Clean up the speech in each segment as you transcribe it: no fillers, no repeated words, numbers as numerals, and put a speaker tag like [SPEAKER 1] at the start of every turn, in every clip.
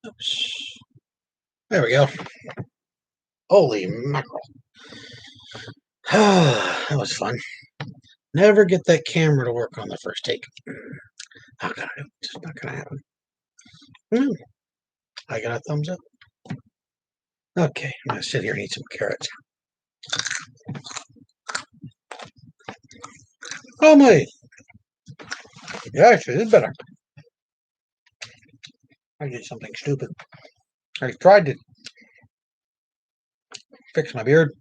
[SPEAKER 1] Oops. There we go. Holy mackerel. That was fun. Never get that camera to work on the first take. How can I do it? It's not going to happen. I got a thumbs up. Okay, I'm going to sit here and eat some carrots. Oh my. Yeah, actually, this is better. I did something stupid. I tried to fix my beard,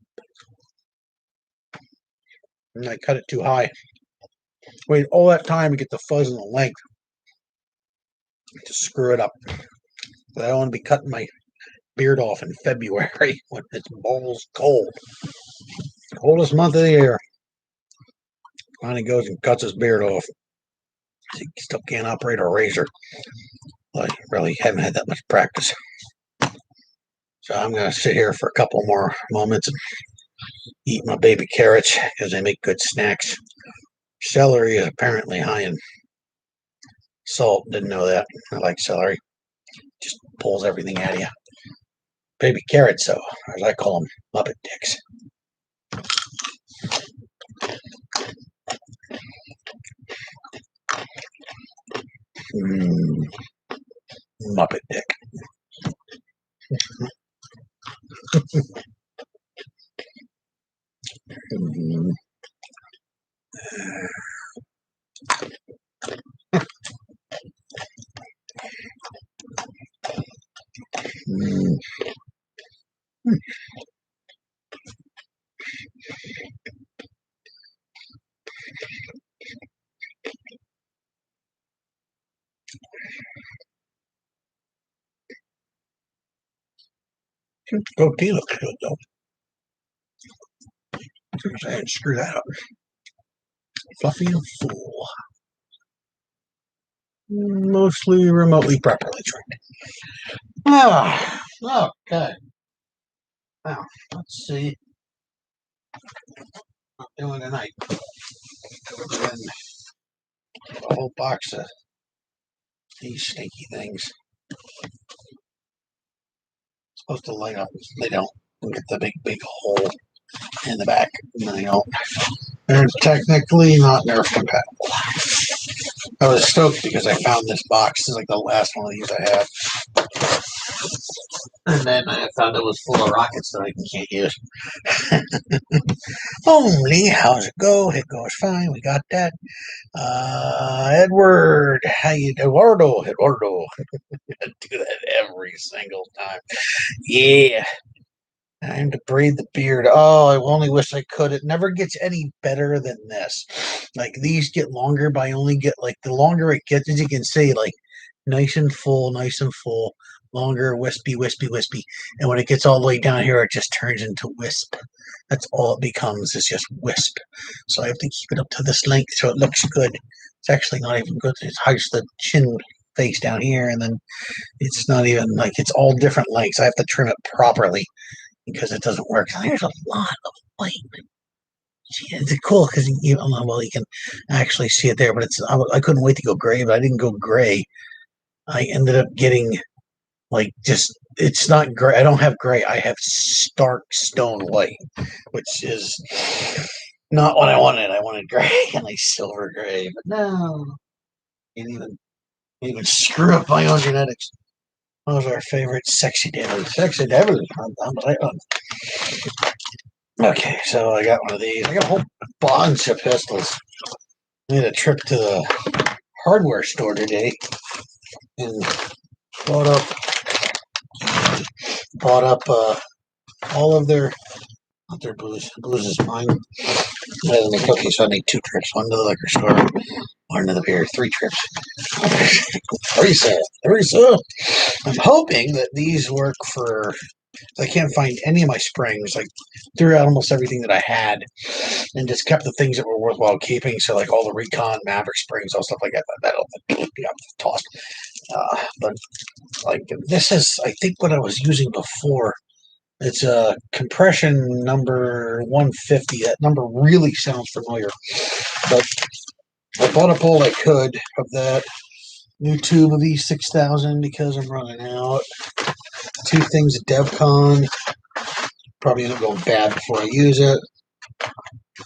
[SPEAKER 1] and I cut it too high. Wait all that time to get the fuzz and the length to screw it up. But I don't want to be cutting my beard off in February when it's balls cold. Coldest month of the year. Finally goes and cuts his beard off. He still can't operate a razor. I really haven't had that much practice. So I'm going to sit here for a couple more moments and eat my baby carrots because they make good snacks. Celery is apparently high in salt. Didn't know that. I like celery. Just pulls everything out of you. Baby carrots, though, as I call them, Muppet dicks. Muppet dick. Goatee looks good, though. I had to screw that up. Fluffy and full. Mostly remotely properly trained. Okay. Now, let's see what I'm doing tonight. And a whole box of these stinky things. Supposed to light up. They don't. Look at the big hole in the back. No, they don't. They're technically not Nerf compatible. I was stoked because I found this box. This is like the last one of these I had. And then I found it was full of rockets that I can't use. Only, how's it go? It goes fine. We got that. Edward, how you Eduardo? I do that every single time. Yeah. Time to braid the beard. Oh, I only wish I could. It never gets any better than this. Like, these get longer, but I only get, like, the longer it gets, as you can see, like, nice and full, longer, wispy. And when it gets all the way down here, it just turns into wisp. That's all it becomes, is just wisp. So I have to keep it up to this length so it looks good. It's actually not even good. It hides the chin face down here, and then it's not even, like, it's all different lengths. I have to trim it properly because it doesn't work. There's a lot of white. It's cool because you can actually see it there, but I couldn't wait to go gray, but I didn't go gray. I ended up getting it's not gray. I don't have gray. I have stark stone white, which is not what I wanted. I wanted gray and like silver gray, but no, can't even screw up my own genetics. Those are our favorite sexy devils. Sexy devils. Okay, so I got one of these. I got a whole bunch of pistols. I made a trip to the hardware store today and bought up all of their not their booze. Booze is mine. I have my cookies, so I need 2 trips. One to the liquor store, one to the beer. 3 trips. 37. I'm hoping that these work for. I can't find any of my springs. Like, threw out almost everything that I had, and just kept the things that were worthwhile keeping. So, like all the Recon Maverick springs, all stuff like that. That'll be tossed. But like this is, I think, what I was using before. It's a compression number 150. That number really sounds familiar. But I bought up all I could of that. New tube of E6000 because I'm running out. 2 things of DevCon. Probably end up going bad before I use it.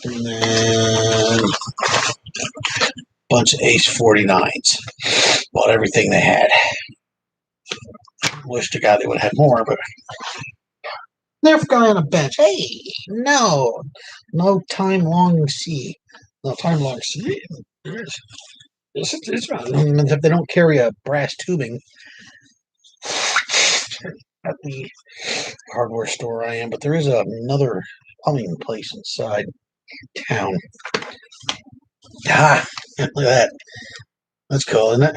[SPEAKER 1] And then a bunch of Ace 49s. Bought everything they had. Wish to God they would have had more, but Nerf guy on a bench. Hey, no. No time long C. No time long C. It's not. If they don't carry a brass tubing at the hardware store I am, but there is another plumbing place inside town. Ah, look at that. That's cool, isn't it?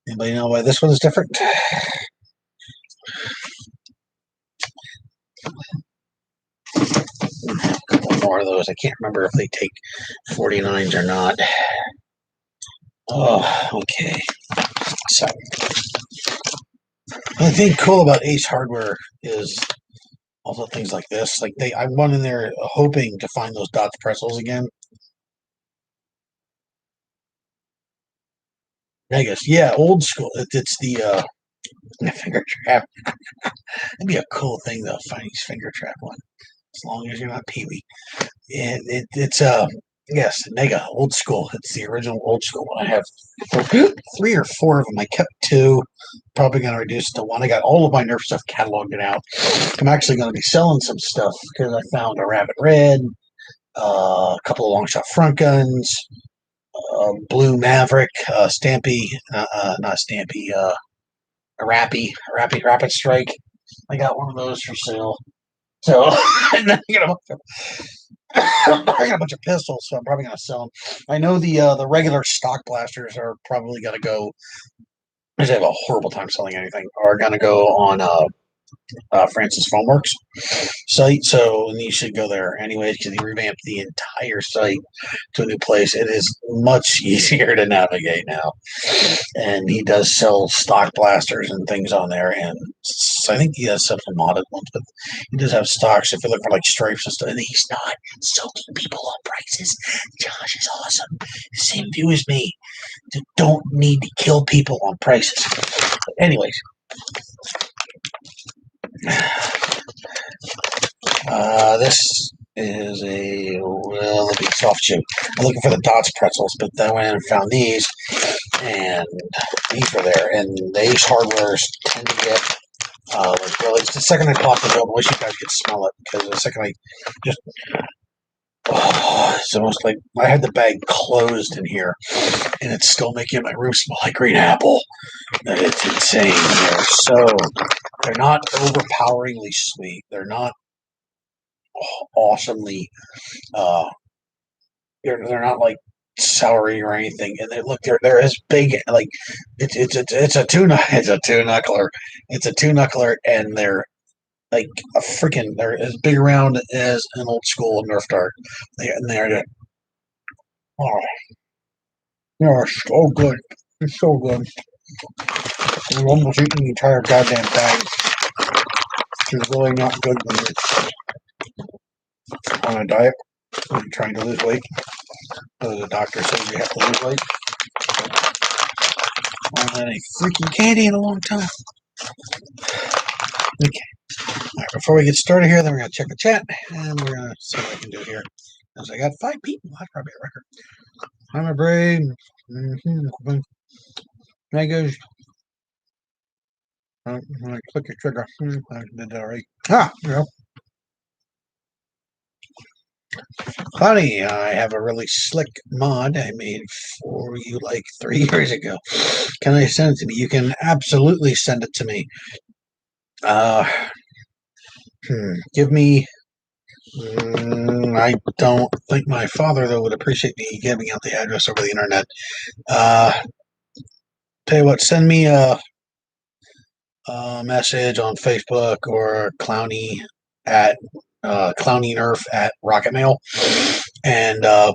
[SPEAKER 1] Anybody know why this one's different? A couple more of those. I can't remember if they take 49s or not. Oh, okay. So, the thing cool about Ace Hardware is also things like this. Like I went in there hoping to find those Dots pretzels again. I guess, yeah, old school. It's the finger trap. That'd be a cool thing though, finding finger trap one. As long as you're not Pee Wee. It's yes, mega old school. It's the original old school one. I have 3 or 4 of them. I kept 2. Probably going to reduce to 1. I got all of my Nerf stuff cataloged it out. I'm actually going to be selling some stuff because I found a Rabbit Red, a couple of long shot front guns, Blue Maverick, Stampy, not Stampy, a Rapid Strike. I got one of those for sale. So, and then I got a bunch of pistols, so I'm probably gonna sell them. I know the regular stock blasters are probably gonna go. Because I have a horrible time selling anything. Are gonna go on Francis Foamworks site, so and you should go there anyways because he revamped the entire site to a new place. It is much easier to navigate now, and he does sell stock blasters and things on there. And I think he has some modded ones, but he does have stocks. If you look for like stripes and stuff, and he's not soaking people on prices. Josh is awesome. Same view as me. Don't need to kill people on prices. But anyways. This is a relatively soft chip. I'm looking for the Dots pretzels, but then I went and found these, and these were there. And the Ace Hardwares tend to get like really. It's the second I pop the open. I wish you guys could smell it because the second I just. Oh, it's almost like I had the bag closed in here, and it's still making my room smell like green apple. It's insane. They're not overpoweringly sweet. They're not awesomely uh they're not like celery or anything, and they're as big, like it's a two knuckler, and they're like a freaking they're as big around as an old school Nerf dart. They're oh, they're so good. It's so good. I'm almost eating the entire goddamn bag, which is really not good when you're on a diet and you're trying to lose weight. The doctor says you have to lose weight. I haven't had any freaking candy in a long time. Okay. All right, before we get started here, then we're going to check the chat, and we're going to see what I can do here. As I got 5 people, that's probably a record. Hi, my brain. There goes. When I click your trigger, I did that already. Yeah. Honey, I have a really slick mod I made for you like 3 years ago. Can I send it to me? You can absolutely send it to me. Give me. I don't think my father, though, would appreciate me giving out the address over the internet. Tell you what, send me a message on Facebook or Clowny at Clowny Nerf at Rocket Mail, and let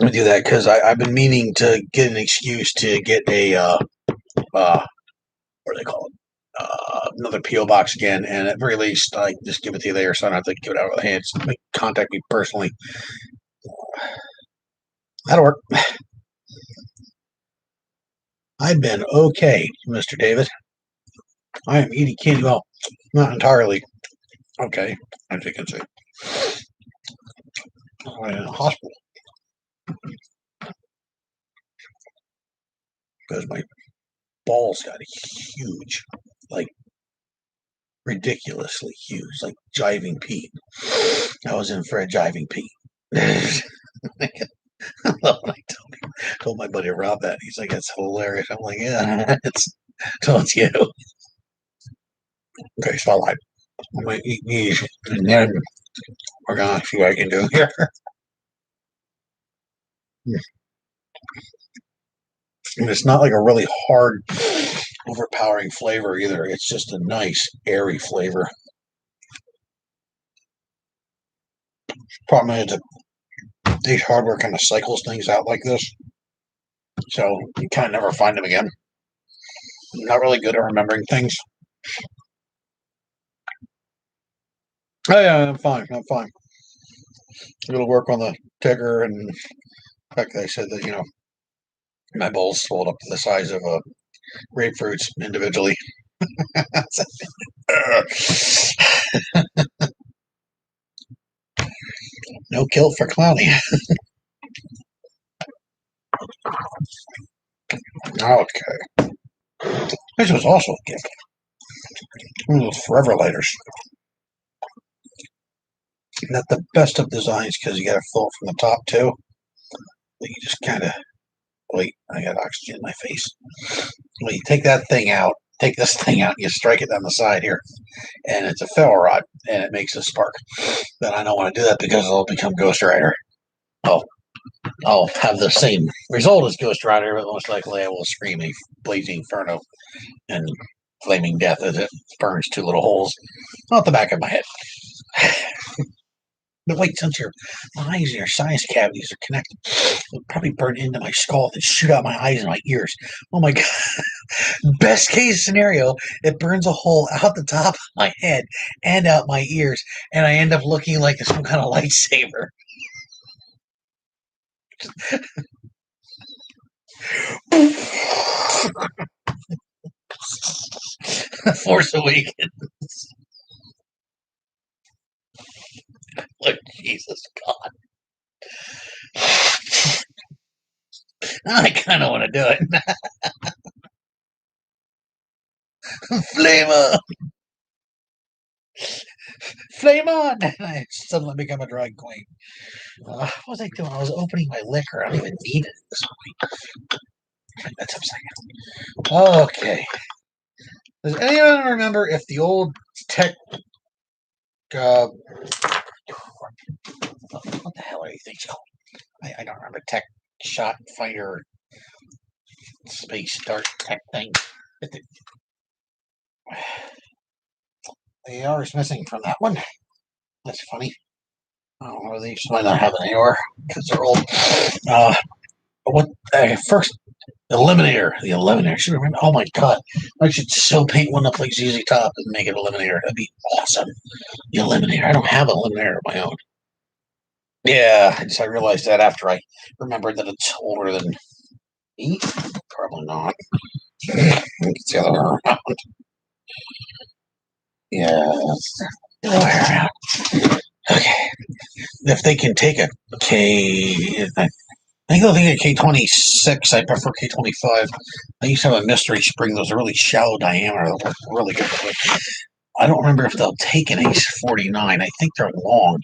[SPEAKER 1] me do that because I've been meaning to get an excuse to get a what do they call it? Another PO box again, and at very least, I just give it to you there, so I don't have to give it out of the hands. Contact me personally. That'll work. I've been okay, Mr. David. I am eating candy. Well, not entirely okay, as you can see. I'm in a hospital because my balls got huge, like ridiculously huge, like jiving Pete. I was in for a jiving Pete. I told my buddy Rob that. He's like, "It's hilarious." I'm like, "Yeah, it's you." Okay, so I lied. I'm gonna eat these, and then we're gonna see what I can do here. And it's not like a really hard, overpowering flavor either. It's just a nice, airy flavor. Problem is that Ace Hardware kind of cycles things out like this, so you kind of never find them again. I'm not really good at remembering things. Oh yeah, I'm fine. I'm fine. I'm gonna work on the ticker, and in fact, they said that my bowls swelled up to the size of grapefruits individually. No kill for Clowny. Okay. This was also a gift. One of those forever lighters. Not the best of designs because you got to fill it from the top too. But you just kind of wait. I got oxygen in my face. Well, you take that thing out. Take this thing out. And you strike it down the side here, and it's a ferro rod, and it makes a spark. But I don't want to do that because it'll become Ghost Rider. I'll have the same result as Ghost Rider, but most likely I will scream a blazing inferno and flaming death as it burns two little holes out the back of my head. But wait, since your eyes and your sinus cavities are connected, it'll probably burn into my skull and shoot out my eyes and my ears. Oh my god. Best case scenario, it burns a hole out the top of my head and out my ears, and I end up looking like some kind of lightsaber. Force Awakens. Lord Jesus God. I kind of want to do it. Flame on! Flame on! And I suddenly become a drag queen. What was I doing? I was opening my liquor. I don't even need it at this point. That's upside down. Okay. Does anyone remember if the old tech. What the hell are these things called? I don't remember. Tech shot fighter space dart tech thing. The AR is missing from that one. That's funny. I don't know, these might not have an AR because they're old. What first Eliminator? The Eliminator. I should remember. Oh my god! I should so paint one up like ZZ Top and make it Eliminator. That'd be awesome. The Eliminator. I don't have an Eliminator of my own. Yeah, I realized that after I remembered that it's older than me. Probably not. It's the other way around. Yeah, the other way around. Okay. If they can take a I think they'll take a K26. I prefer K25. I used to have a mystery spring that was a really shallow diameter that worked really good. I don't remember if they'll take an Ace 49. I think they're long.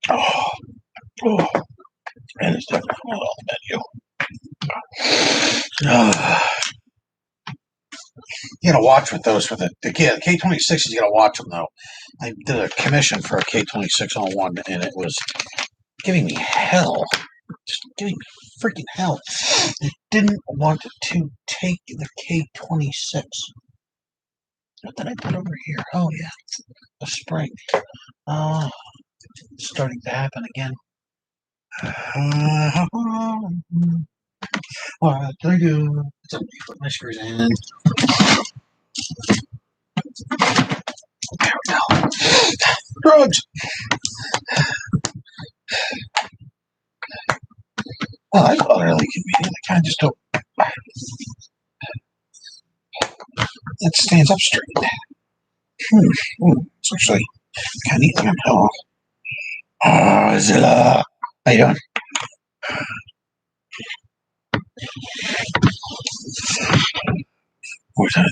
[SPEAKER 1] Oh, oh. And it's definitely well on the menu. You gotta watch with those for the K26s. You gotta watch them though. I did a commission for a K2601, and it was giving me hell. Just giving me freaking hell. It didn't want to take the K26. What did I put over here? Oh yeah, the spring. It's starting to happen again. What do I do? Put my screws in. There we go. Drugs. Oh, that's utterly convenient. I kind of just don't. It stands up straight. It's actually kind of neat. Oh, Zilla. How you doing? What's that?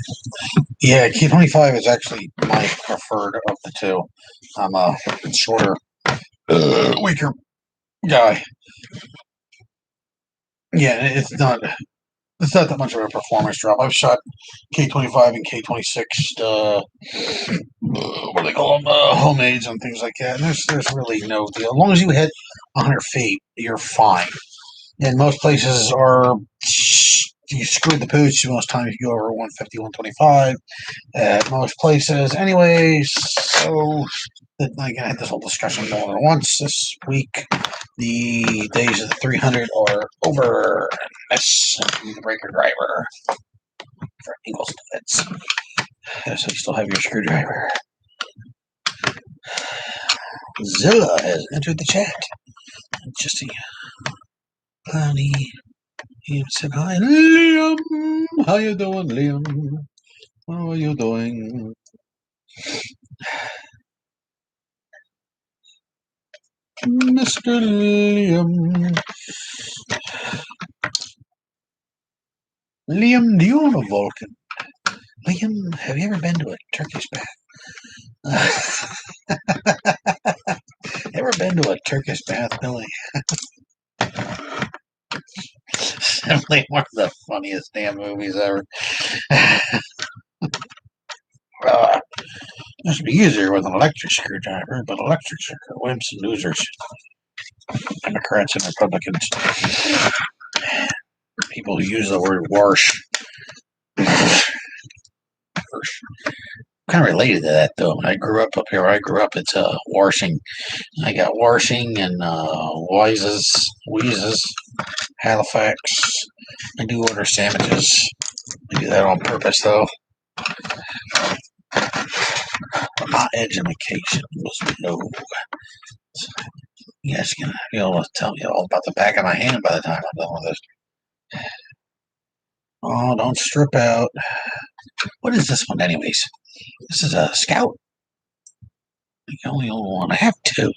[SPEAKER 1] Yeah, K25 is actually my preferred of the two. I'm a shorter, weaker guy. Yeah, it's not that much of a performance drop. I've shot K25 and K26. What do they call them? Homemades and things like that. And there's really no deal. As long as you hit 100 feet, you're fine. And most places are you screw the pooch most times you go over 150, 125 at most places. Anyways, so I had this whole discussion more than once this week. The days of the 300 are over. That's the breaker driver for ankle splits. So you still have your screwdriver. Zilla has entered the chat. Just see. Honey, he said hi. Liam! How you doing, Liam? How are you doing? Mr. Liam. Liam, do you own a Vulcan? Liam, have you ever been to a Turkish bath? Ever been to a Turkish bath, Billy? Definitely one of the funniest damn movies ever. This would be easier with an electric screwdriver, but electrics are wimps and losers. Democrats and Republicans. People who use the word wash. Kind of related to that though. When I grew up here, it's washing. I got washing and Wheezes, Halifax. I do order sandwiches. I do that on purpose though. My education was no. You guys can be able to tell me all about the back of my hand by the time I'm done with this. Oh, don't strip out. What is this one, anyways? This is a Scout. The only old one. I have two.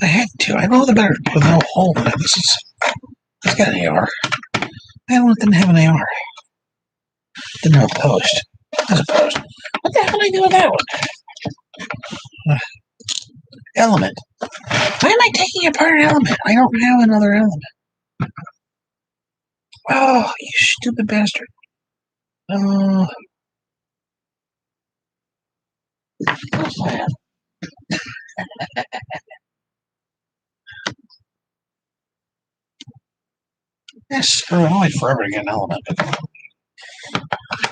[SPEAKER 1] I know the better with no hole in it. It's got an AR. Didn't have an AR. Didn't have a post. Has a post. What the hell did I do with that one? Element. Why am I taking apart an element? I don't have another element. Oh, you stupid bastard. Oh. Yes, I'll wait forever to get an element.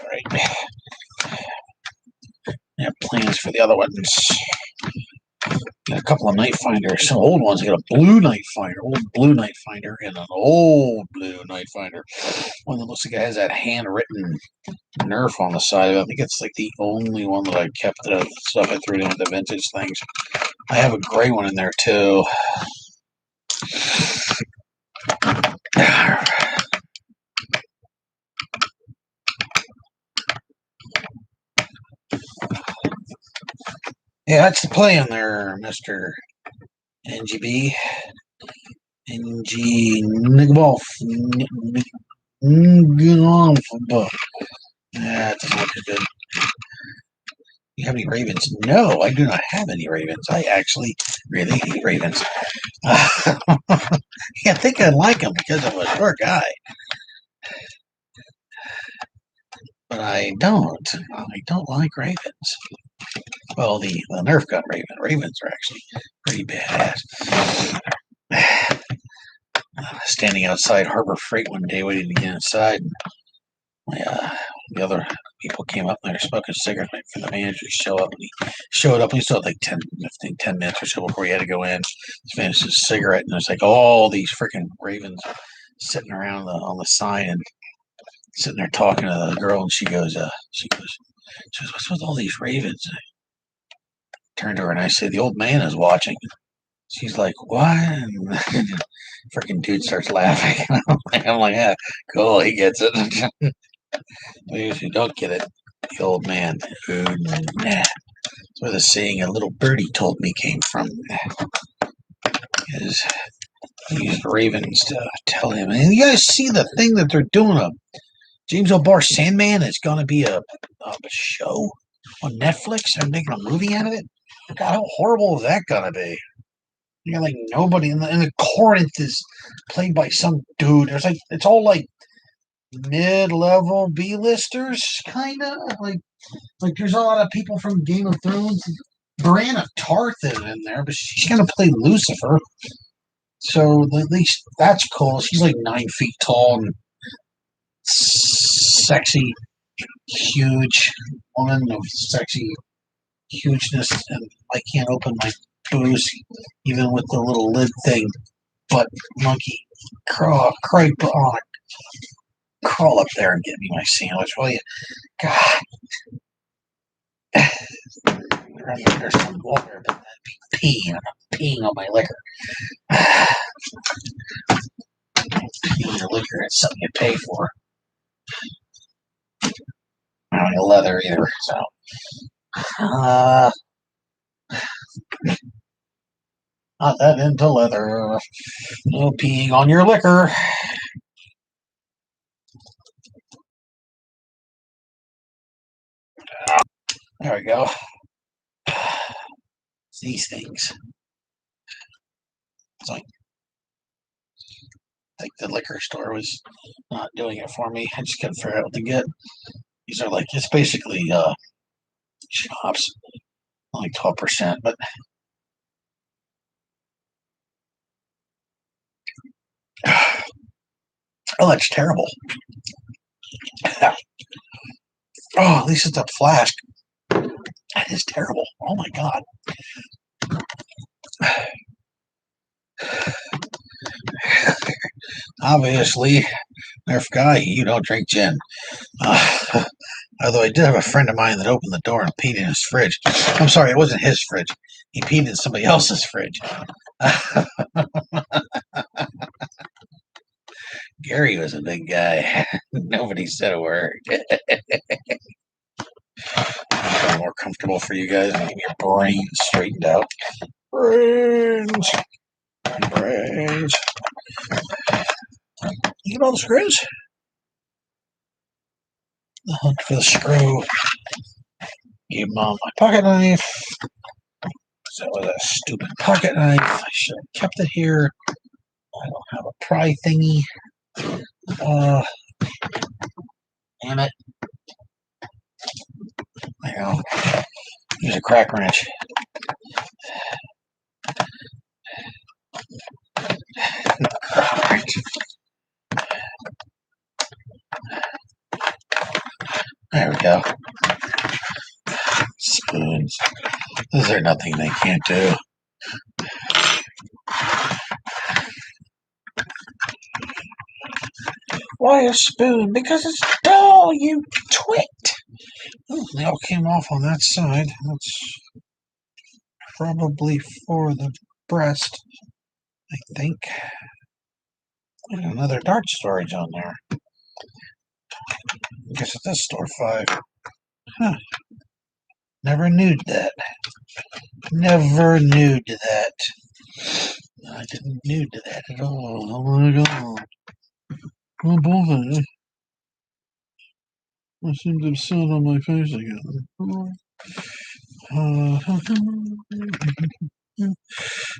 [SPEAKER 1] Right. I have plans for the other ones. Got a couple of night finders. Some old ones. I got a blue night finder, and an old blue night finder. One that looks like it has that handwritten Nerf on the side of it. I think it's like the only one that I kept the stuff I threw in with the vintage things. I have a gray one in there too. Yeah, that's the plan there, Mr. NGB. NG Nigolf. That doesn't look good. You have any ravens? No, I do not have any ravens. I actually really hate ravens. I think I like them because I'm a short guy. But I don't. I don't like ravens. Well, the Nerf gun ravens are actually pretty badass. Standing outside Harbor Freight one day waiting to get inside. The other people came up and they were smoking cigarettes for the manager to show up. And he showed up. And he still had like 10 minutes or so before he had to go in. He finished his cigarette, and there's like all these freaking ravens sitting around on the sign and sitting there talking to the girl. And she goes, "What's with all these ravens?" I turned to her and I said, "The old man is watching." She's like, what? Freaking dude starts laughing. I'm like, yeah, cool, he gets it. If you don't get it, the old man. Ooh, nah. That's where the saying a little birdie told me came from. Is he used ravens to tell him. And you guys see the thing that they're doing? James O'Barr Sandman is going to be a show on Netflix. They're making a movie out of it. God, how horrible is that going to be? You got like nobody, and the Corinth is played by some dude. There's like it's all like mid-level B-listers, kind of like there's a lot of people from Game of Thrones. Brianna Tarth is in there, but she's gonna play Lucifer. So at least that's cool. She's like 9 feet tall and sexy, huge woman of sexy hugeness, and I can't open my booze even with the little lid thing. But monkey, crawl up there and get me my sandwich, will you? God, there's some water, but I'd be peeing on my liquor. Peeing your liquor is something you pay for. I don't need leather either, so. Not that into leather. No peeing on your liquor. There we go. It's these things. It's like the liquor store was not doing it for me. I just couldn't figure out what to get. These are like, it's basically shops, like 12%, but oh, that's terrible. Oh, at least it's a flask. That is terrible. Oh my god. Obviously, Nerf guy, you don't drink gin. Although I did have a friend of mine that opened the door and peed in his fridge. I'm sorry, it wasn't his fridge. He peed in somebody else's fridge. Gary was a big guy. Nobody said a word. More comfortable for you guys and get your brain straightened out. Brains. You get all the screws? The hunt for the screw. Gave Mom my pocket knife. That was a stupid pocket knife. I should have kept it here. I don't have a pry thingy. Damn it. I know. Use a crack wrench. There we go. Spoons. Is there nothing they can't do? Why a spoon? Because it's dull, you twit. Oh, they all came off on that side. That's probably for the breast, I think. There's another dart storage on there. I guess it does store 5. Huh. Never knew that. Never knew that. I didn't knew that at all. Oh my god. Oh boy. I seem to have sat on my face again.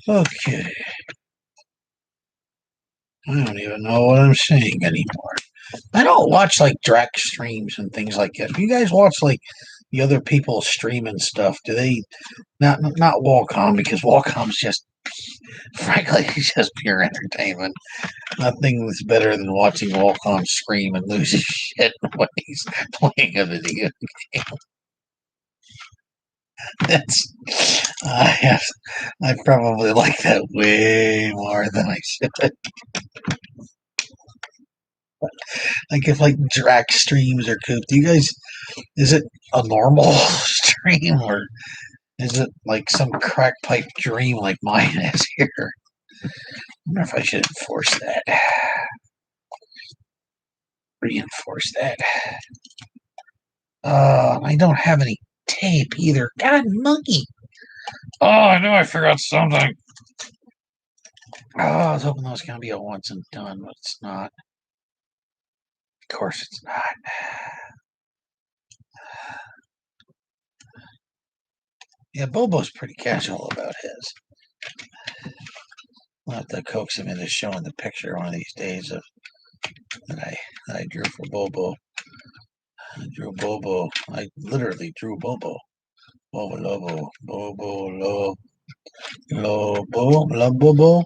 [SPEAKER 1] Okay. I don't even know what I'm saying anymore. I don't watch like Drac streams and things like that. If you guys watch like the other people streaming stuff, do they not Wacom, because Wacom's just frankly just pure entertainment. Nothing's better than watching Wacom scream and lose his shit when he's playing a video game. That's I probably like that way more than I should. Like if like Drac streams or Coop, do you guys, is it a normal stream or Is it like some crack pipe dream like mine is here? I wonder if I should enforce that. Reinforce that. I don't have any tape either. God, monkey. Oh, I knew I forgot something. Oh, I was hoping that was going to be a once and done, but it's not. Of course it's not. Yeah, Bobo's pretty casual about his. We'll have to coax him into showing the picture one of these days of that I drew for Bobo. I drew Bobo. I literally drew Bobo. Bobo Lobo. Bobo Lobo. Lobo. Lobo.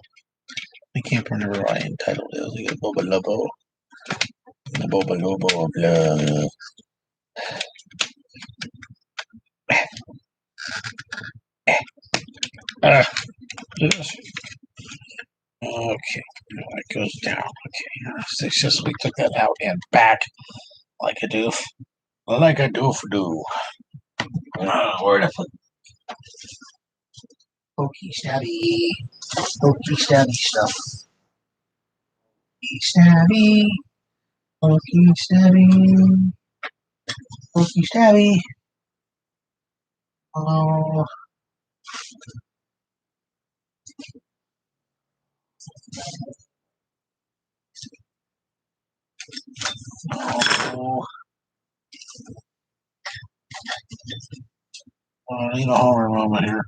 [SPEAKER 1] I can't remember what I entitled it. It was like Bobo Lobo. The Bobo Lobo of love. Yes. Okay. It goes down. Okay. It's just we took that out and back like a doof. Like a doof do. Where to put pokey stabby. Pokey stabby stuff. Pokey stabby. Pokey stabby. Pokey stabby. Oh. Oh. I need a homer moment here.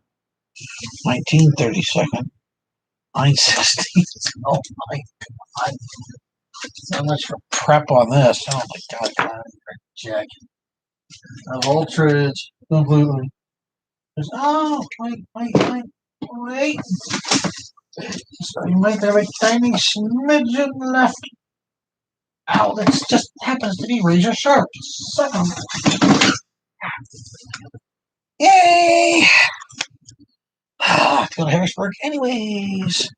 [SPEAKER 1] 1932nd. 916. Oh my god. So much for prep on this. Oh my god. God, Jack. Of Ultridge. Completely. Wait. So you might have a tiny smidgen left. Ow, that just happens to be razor sharp. Suck 'em. Yay! Go to Harrisburg anyways.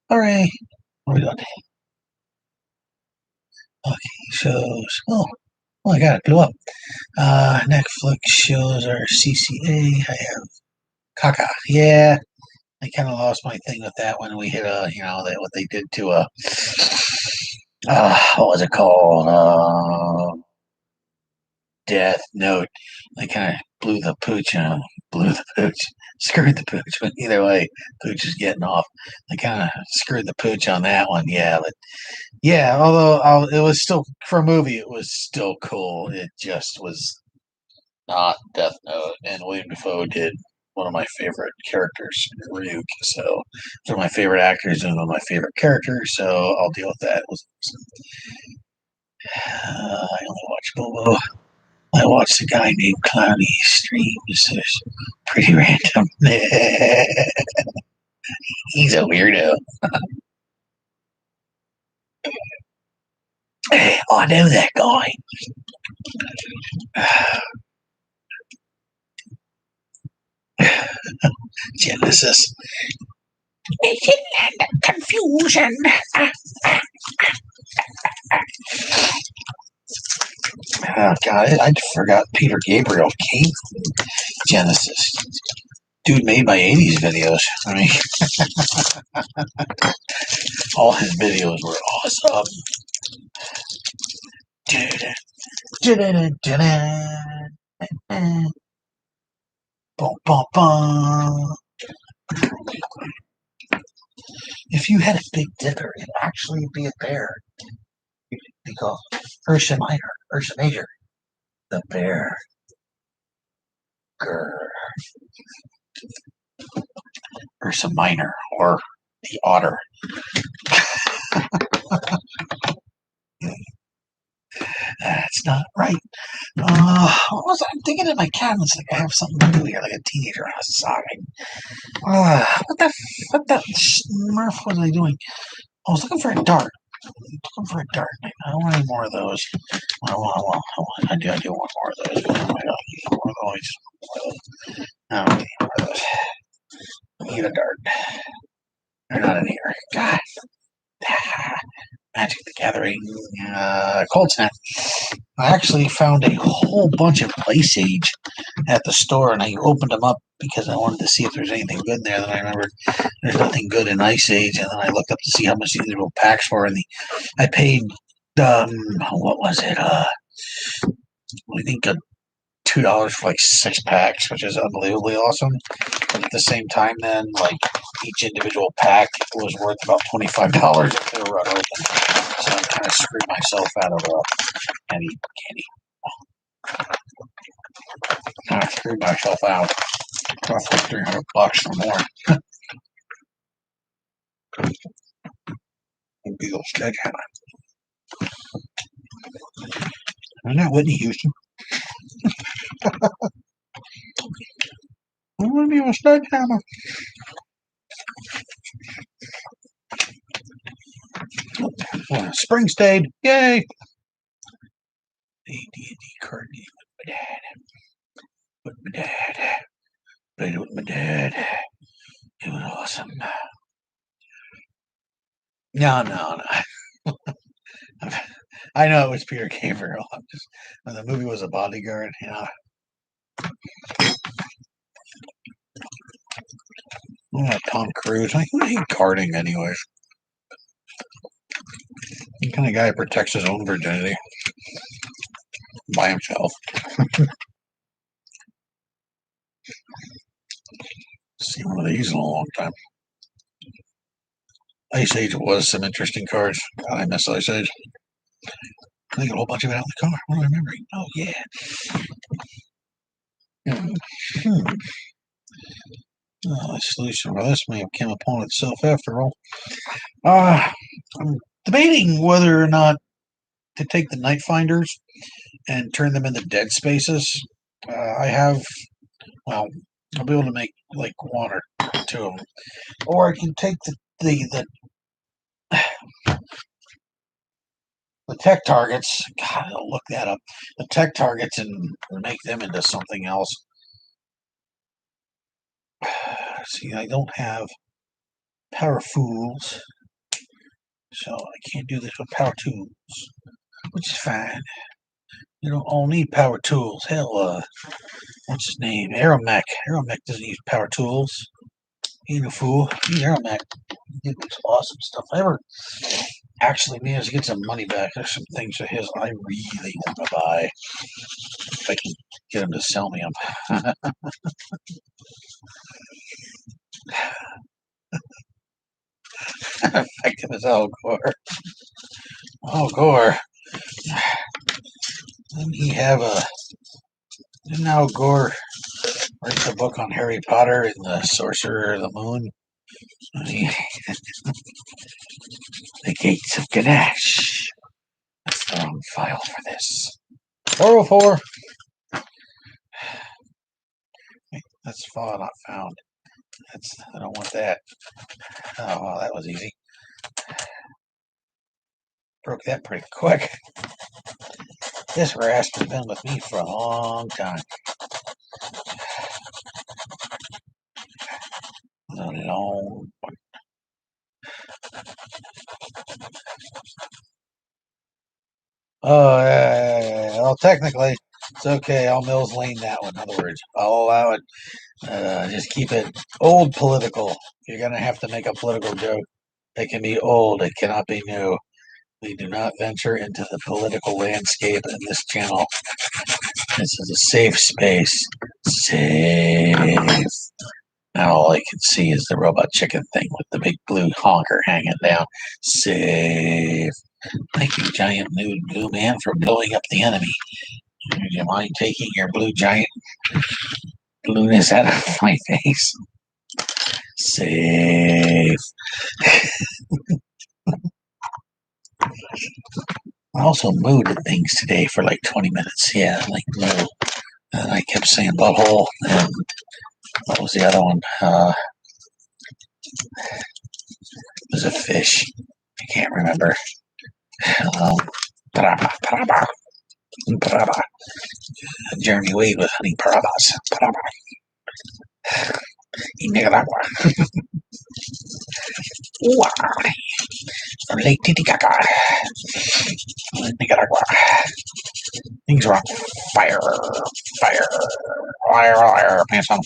[SPEAKER 1] Hooray. What are we doing? Okay, shows. Oh my god, it blew up. Netflix shows are CCA. I have Kaka. Yeah, I kind of lost my thing with that when we hit what they did to what was it called? Death Note. They kind of blew the pooch, screwed the pooch. But either way, pooch is getting off. They kind of screwed the pooch on that one. Yeah, but yeah, although it was still for a movie, it was still cool. It just was not Death Note, and William Dafoe did one of my favorite characters, Ryuk. So, one of my favorite actors and one of my favorite characters. So I'll deal with that. I only watch Bobo. I watched a guy named Cloudy streams. It's pretty random. He's a weirdo. Oh, I know that guy. Genesis. Confusion. Oh, God, I forgot Peter Gabriel came from Genesis. Dude made my 80s videos. I mean, all his videos were awesome. Bum, bum, bum. If you had a big dicker, it'd actually be a bear. It'd be called Ursa Minor, Ursa Major, the bear. Grr. Ursa Minor, or the otter. That's not right. What was I thinking in my cabinets? Like I have something to do here, like a teenager on a sock. What the smurf was I doing? I was looking for a dart. I don't want any more of those. I do want more of those. I don't more of those. I don't need more of those. I need a dart. They're not in here. God. Magic the Gathering. Cold Snap. I actually found a whole bunch of Ice Age at the store, and I opened them up because I wanted to see if there's anything good in there. Then I remembered there's nothing good in Ice Age, and then I looked up to see how much these little packs were, and I paid what was it? I think $2 for like 6 packs, which is unbelievably awesome. But at the same time, then like each individual pack was worth about $25 if they were run open. So I kind of screwed myself out of candy. I screwed myself out. Roughly $300 or more. Big old sledgehammer. Isn't that Whitney Houston? I want to be a sledgehammer. Spring stayed. Yay! AD&D card game with my dad. With my dad. Played it with my dad. It was awesome. No. I know it was Peter Gabriel. The movie was a bodyguard. Yeah. Tom Cruise. Who is he carding, anyways? The kind of guy who protects his own virginity by himself. See one of these in a long time. Ice Age was some interesting cards. God, I miss Ice Age. I think a whole bunch of it out in the car. What am I remembering? Oh, yeah. The solution for this may have come upon itself after all. I'm debating whether or not to take the Night Finders and turn them into dead spaces. I'll be able to make like one or two of them. Or I can take the tech targets. God, I'll look that up. The tech targets and make them into something else. See, I don't have power fools, so I can't do this with power tools, which is fine. You don't all need power tools. Hell, what's his name? Aeromech. Aeromech doesn't use power tools. He ain't a fool. He's Aeromech. He did some awesome stuff. I ever actually managed to get some money back. There's some things of his I really want to buy. If I can get him to sell me them. Effective as Al Gore. Al Gore. Didn't he have didn't Al Gore write the book on Harry Potter and the Sorcerer of the Moon? The Gates of Ganesh. That's the wrong file for this. 404. That's file not found. I don't want that. Oh, well, that was easy. Broke that pretty quick. This rasp has been with me for a long time. A long one. Oh, yeah. Well, technically, it's okay. I'll Mills Lane that one. In other words, I'll allow it. Just keep it old political. You're going to have to make a political joke. It can be old. It cannot be new. We do not venture into the political landscape in this channel. This is a safe space. Safe. Now all I can see is the robot chicken thing with the big blue honker hanging down. Safe. Thank you, giant nude blue man, for blowing up the enemy. Would you mind taking your blue giant blueness out of my face? Safe. I also mooed at things today for like 20 minutes. Yeah, like moo. And I kept saying butthole. And what was the other one? It was a fish. I can't remember. Paraba, paraba, paraba. Jeremy Wade with Honey Parabas. Paraba. In Nicaragua. Lake Titicaca. Nicaragua. Things are on fire. Fire. Fire. Fire. Pants on.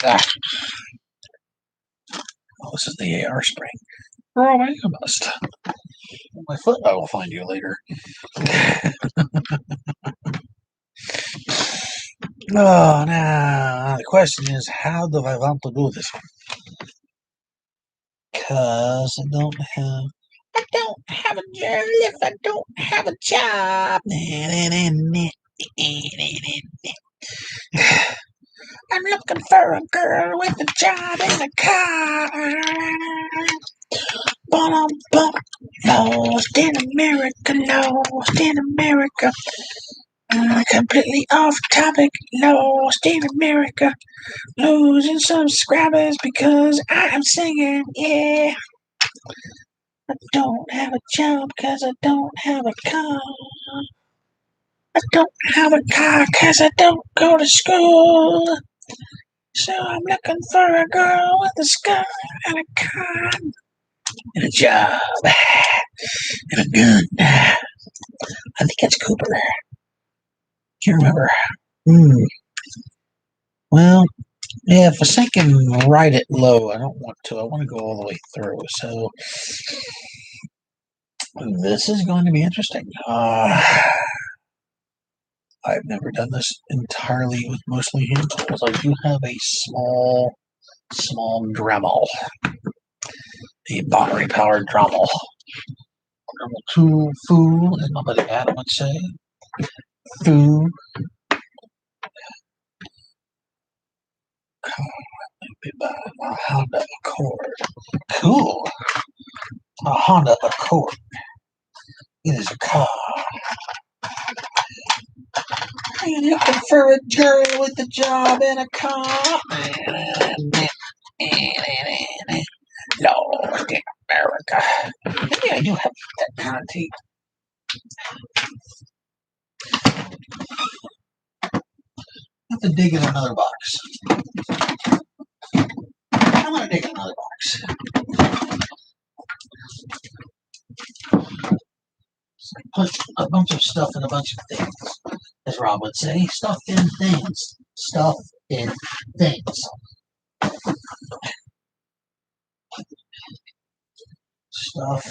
[SPEAKER 1] Ah. Oh, this is the AR spring. Oh, my must. My foot, I will find you later. Oh, now the question is, how do I want to do this one? Because I don't have a job if I don't have a job. I'm looking for a girl with a job in a car. Bum, lost in America, lost in America. Completely off topic, lost in America. Losing subscribers because I'm singing, yeah. I don't have a job because I don't have a car. I don't have a car because I don't go to school. So I'm looking for a girl with a skirt and a car and a job and a gun. I think it's Cooper. Can't remember. Well, yeah, if I can ride it low, I don't want to. I want to go all the way through. So this is going to be interesting. I've never done this entirely with mostly hand tools. I do have a small Dremel, a battery-powered Dremel. Dremel 2 Foo, as my buddy Adam would say. Foo. A Honda Accord. Cool. A Honda Accord. It is a car. Are you looking for a girl with a job and a car? Lord in America. Maybe I do have that kind of tape. I have to dig in another box. I'm going to dig in another box. Put a bunch of stuff in a bunch of things, as Rob would say. Stuff in things. Stuff in things. Stuff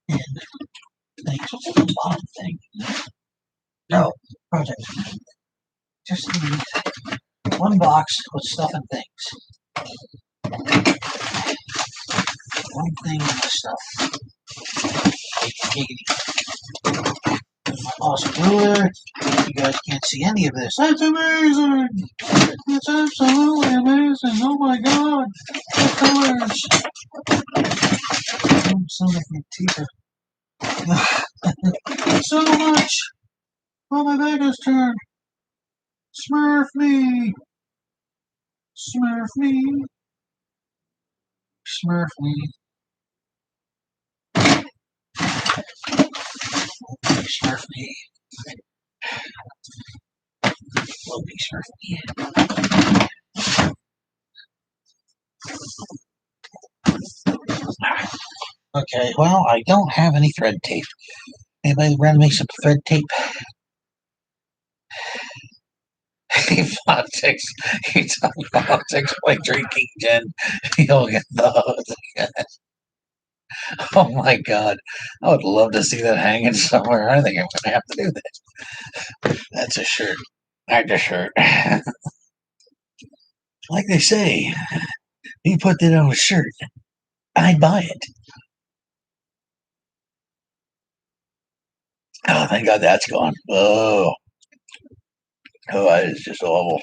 [SPEAKER 1] in things. What's the bottom thing? No, project. Just need one box with stuff and things. One thing with stuff. Awesome ruler. You guys can't see any of this. That's amazing! That's absolutely amazing! Oh my god! The colors! Oh, sound like my teeth are... So much! Oh, my back is turned! Smurf me! Smurf me! Smurf me! Smurf me! Loki Smurf me! Okay, well, I don't have any thread tape. Anybody run me some thread tape? Politics. You talk politics by drinking gin. You'll get those. Oh my god. I would love to see that hanging somewhere. I think I'm going to have to do that. That's a shirt. That's a shirt. Like they say, you put that on a shirt, I'd buy it. Oh, thank God that's gone. Oh, that is just awful.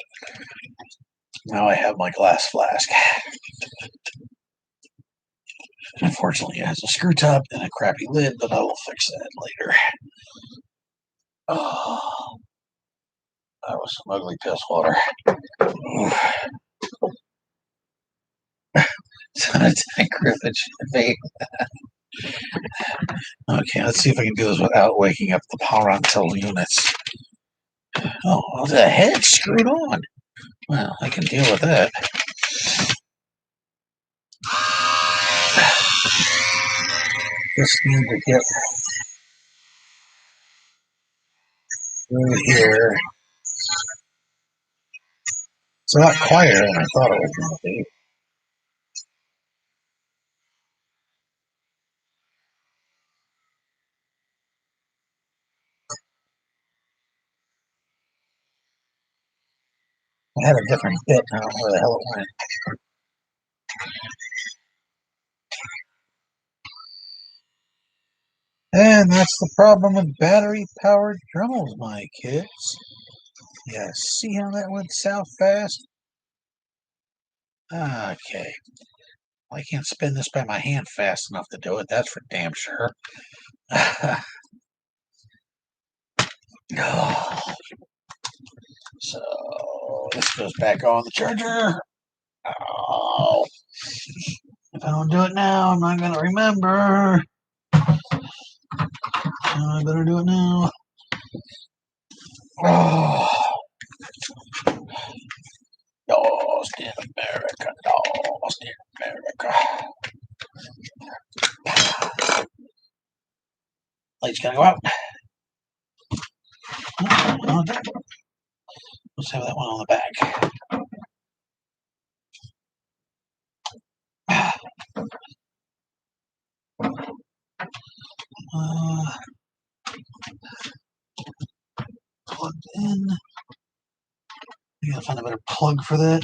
[SPEAKER 1] Now I have my glass flask. Unfortunately, it has a screw top and a crappy lid, but I will fix that later. Oh, that was some ugly piss water. Sonatine Griffith vape. Okay, let's see if I can do this without waking up the parental units. Oh, the head's screwed on. Well, I can deal with that. Just need to get through here. It's a lot quieter than I thought it was going to be. I had a different bit. I don't know where the hell it went. And that's the problem with battery-powered Dremels, my kids. Yeah, see how that went south fast? Okay. Well, I can't spin this by my hand fast enough to do it. That's for damn sure. So this goes back on the charger. Oh, if I don't do it now, I'm not going to remember. I better do it now. Oh, lost in America, lost in America. Light's gonna go out. Let's have that one on the back. Plugged in. I gotta find a better plug for that.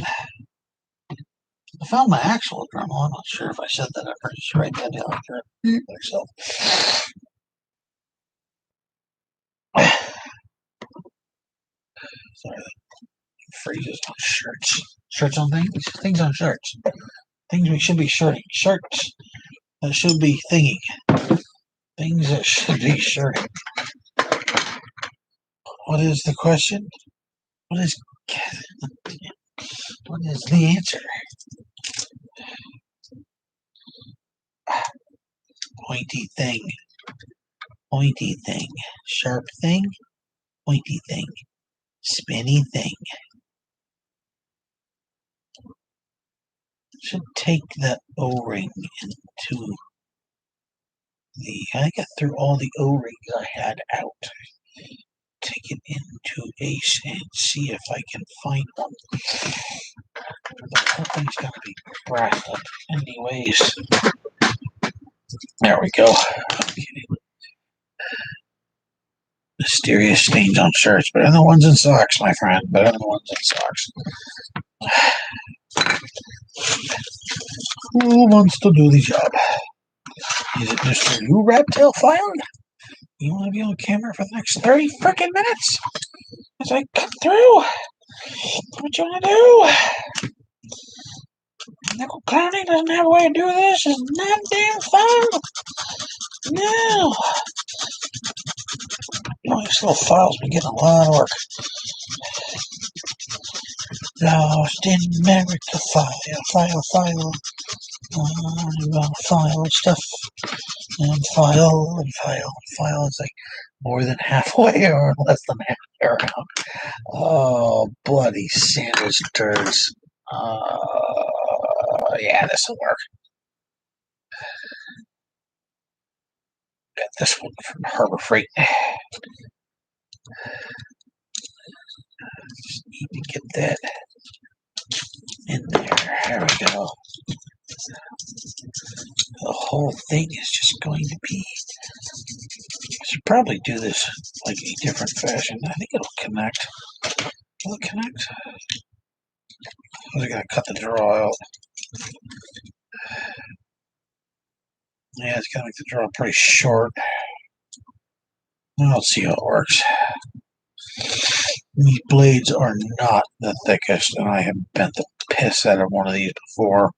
[SPEAKER 1] I found my actual Dremel. I'm not sure if I said that. I'm pretty sure I did. I'll repeat myself. Sorry, that freezes on shirts. Shirts on things? Things on shirts. Things we should be shirting. Shirts that should be thinging. Things that should be shirting. What is the question? What is the answer? Pointy thing. Pointy thing. Sharp thing. Pointy thing. Spinny thing. Should take the O-ring into I got through all the O-rings I had out. Take it into Ace and see if I can find one. The whole thing's got to be brassed up anyways. There we go. Okay. Mysterious stains on shirts. Better than the ones in socks, my friend. Better than the ones in socks. Who wants to do the job? Is it Mr. You Raptail File? You want to be on camera for the next 30 freaking minutes? As I cut through? What you want to do? Nickel County doesn't have a way to do this. It's not damn fun. No. These little files been getting a lot of work. Lost in America, file. File stuff. And file. It's like more than halfway or less than halfway around. Oh, bloody sandwich turds. Yeah, this will work. Got this one from Harbor Freight. Just need to get that in there. There we go. The whole thing is just going to be. I should probably do this like a different fashion. I think it'll connect. Will it connect? I gotta cut the draw out. Yeah, it's gonna make the draw pretty short. Let's see how it works. These blades are not the thickest, and I have bent the piss out of one of these before.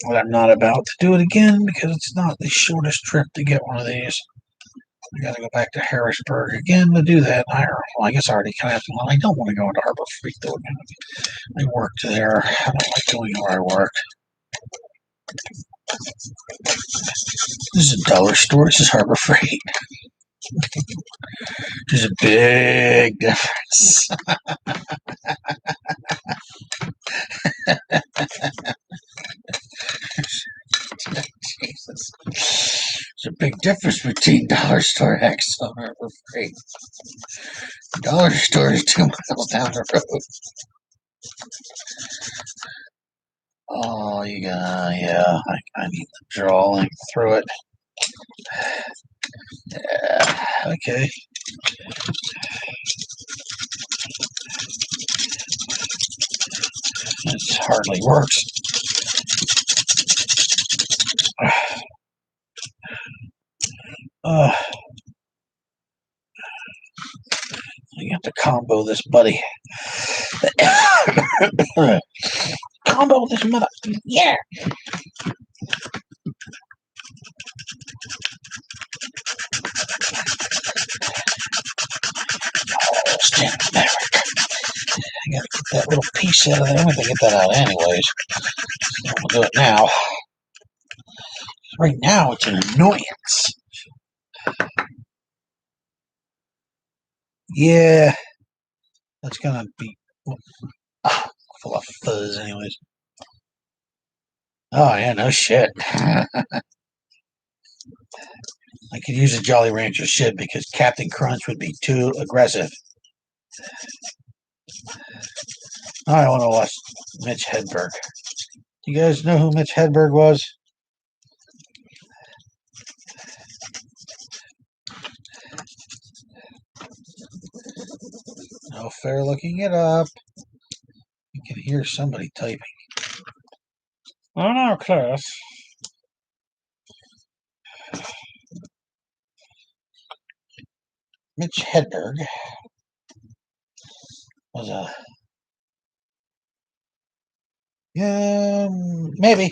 [SPEAKER 1] But I'm not about to do it again because it's not the shortest trip to get one of these. I gotta go back to Harrisburg again to do that. I guess I already kind of. Well, I don't want to go into Harbor Freight though. I worked there. I don't like going where I work. This is a dollar store. This is Harbor Freight. There's a big difference. Jesus. There's a big difference between dollar store X on Harbor Freight. Dollar store is 2 miles down the road. Oh, you got, yeah, I need the drawing through it. Yeah, okay. This hardly works. I have to combo this buddy. Combo this mother. Yeah. Oh, stand there. I gotta get that little piece out of there. I'm gonna get that out anyways. So we'll do it now. Right now, it's an annoyance. Yeah, that's gonna be full of fuzz, anyways. Oh yeah, no shit. I could use a Jolly Rancher ship because Captain Crunch would be too aggressive. I want to watch Mitch Hedberg. You guys know who Mitch Hedberg was? No fair looking it up. You can hear somebody typing. Oh no, Chris. Mitch Hedberg was a maybe.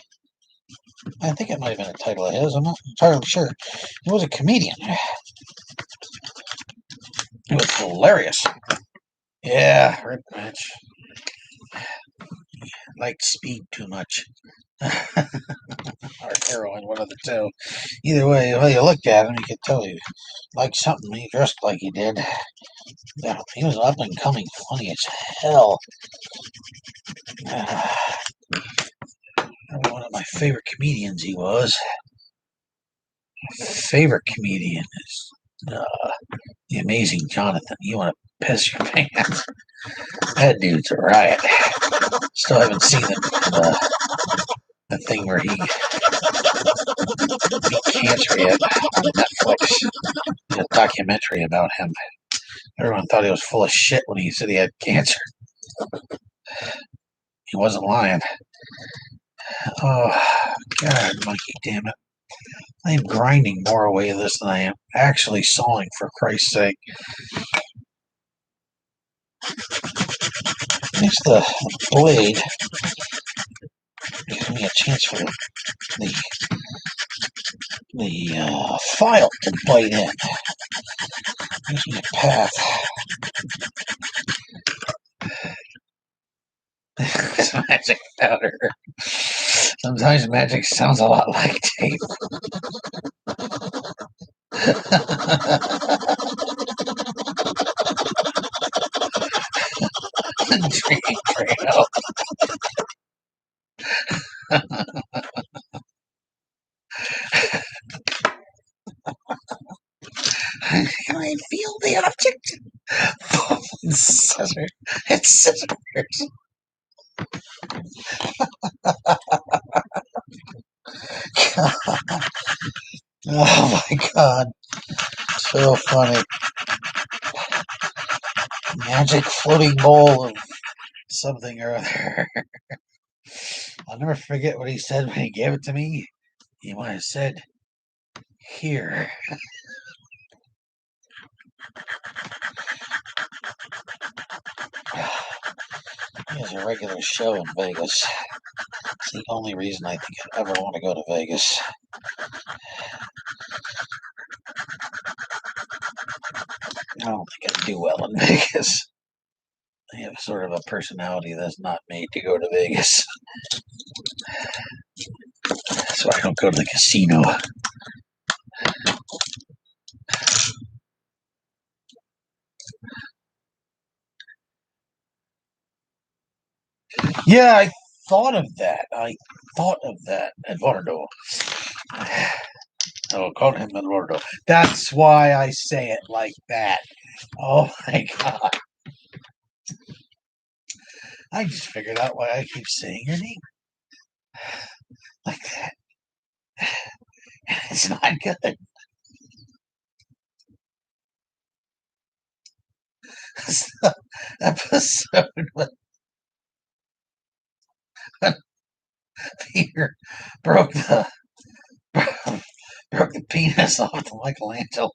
[SPEAKER 1] I think it might have been a title of his. I'm not entirely sure. He was a comedian. It was hilarious. Yeah, Rip Mitch. Liked speed too much. Or heroin, one of the two. Either way, when you looked at him, you could tell he liked something. He dressed like he did. Yeah, he was up and coming, funny as hell. One of my favorite comedians he was. My favorite comedian is the amazing Jonathan. You want to piss your pants. That dude's a riot. Still haven't seen the thing where he beat cancer yet on Netflix. A documentary about him. Everyone thought he was full of shit when he said he had cancer. He wasn't lying. Oh, God, Mikey, damn it. I am grinding more away of this than I am actually sawing, for Christ's sake. At least the blade gives me a chance for the file to bite in. Gives me a path. It's magic powder. Sometimes magic sounds a lot like tape. Dream trail. Can I feel the object? Scissors. It's scissors. Oh my God. So funny. Magic floating bowl of something or other. I'll never forget what he said when he gave it to me. He might have said, "Here." He has a regular show in Vegas. It's the only reason I think I'd ever want to go to Vegas. I don't think I'd do well in Vegas. I have sort of a personality that's not made to go to Vegas. So I don't go to the casino. Yeah, I thought of that. Eduardo. Oh, called him Eduardo. That's why I say it like that. Oh my god. I just figured out why I keep saying your name like that. It's not good. It's the episode when Peter broke the broke the penis off the Michelangelo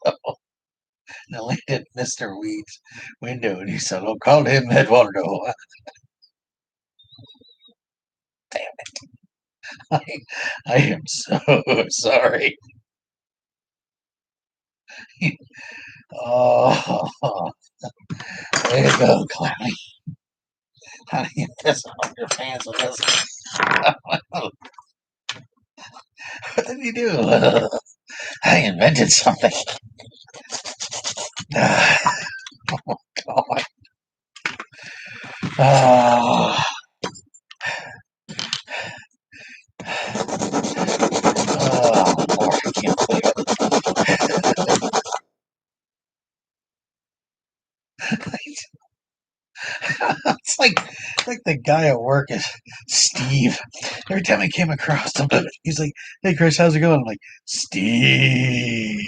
[SPEAKER 1] and it landed at Mr. Weed's window and he said, "Oh, called him Eduardo." Damn it. I am so sorry. Oh, way to go, Clowny. How do you piss off your fans with this? What did you do? I invented something. Oh, God. Oh, Lord, I can't believe it. It's like the guy at work is Steve. Every time I came across him, he's like, "Hey, Chris, how's it going?" I'm like, "Steve."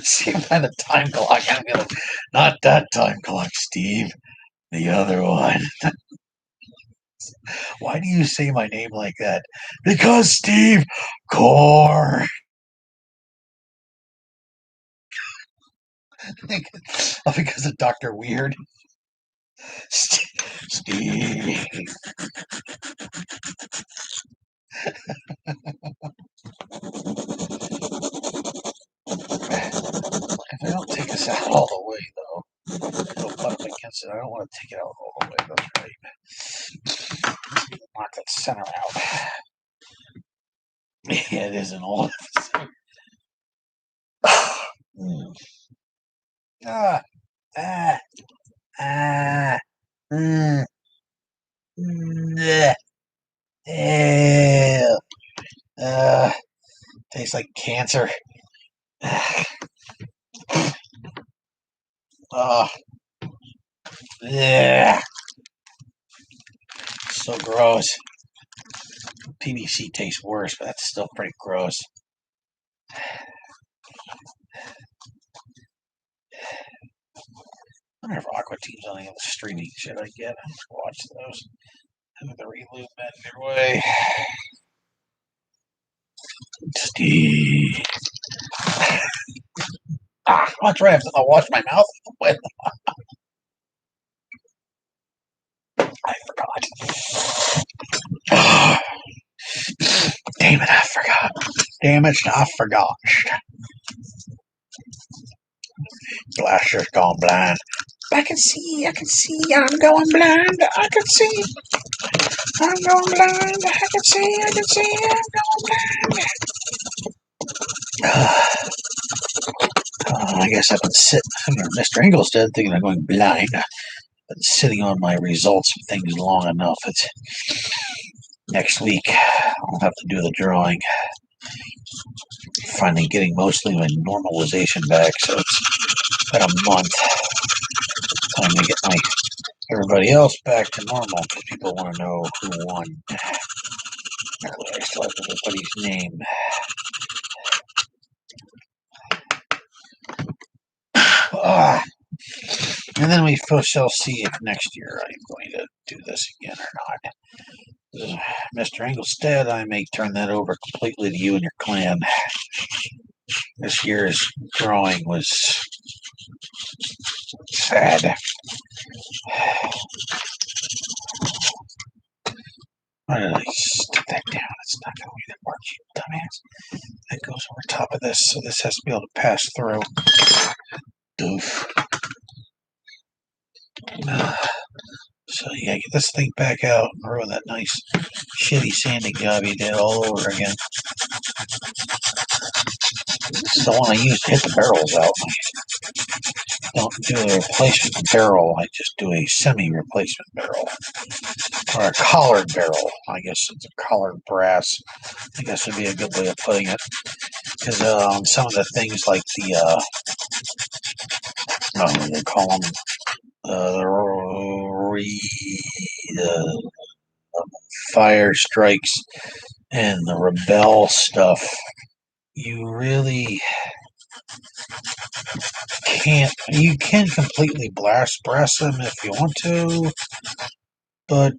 [SPEAKER 1] See by the time clock, I'm gonna, not that time clock, Steve. The other one. Why do you say my name like that? Because Steve Core. Because of Dr. Weird. Steve. If I don't take this out all the way, though, it'll butt up against it. I don't want to take it out all the way. That's right. Knock that center out. Yeah, it is an old episode. Mm. Ah, ah, ah. Mm, mm, ew. Tastes like cancer. Oh, yeah. So gross. PVC tastes worse, but that's still pretty gross. I wonder if Aqua Team's on any of the streaming shit I get. I watch those. Have the relube that your way. Steve. That's right. I'll wash my mouth with. I forgot. Damn it, I forgot. Damn it, I forgot. Glasses gone blind. I can see, I'm going blind. I can see, I'm going blind. I can see, I'm going blind. I guess I've been sitting under Mr. Engelstead thinking I'm going blind. I've been sitting on my results of things long enough. It's next week. I'll have to do the drawing. Finally getting mostly my normalization back, so it's been a month. Time to get everybody else back to normal because people want to know who won. I still have everybody's name. And then we shall see if next year I'm going to do this again or not. Mr. Engelstead, I may turn that over completely to you and your clan. This year's drawing was sad. Why did I stick that down? It's not going to work, you dumbass. That goes over top of this, so this has to be able to pass through. Doof. So you gotta get this thing back out and ruin that nice shitty sanding job you did all over again. This is the one I used to hit the barrels out. don't do a replacement barrel. I just do a semi-replacement barrel. Or a collared barrel. I guess it's a collared brass. I guess would be a good way of putting it. Because on some of the things like the, what do they call them? The fire strikes and the rebel stuff, you really can't. You can completely brass them if you want to, but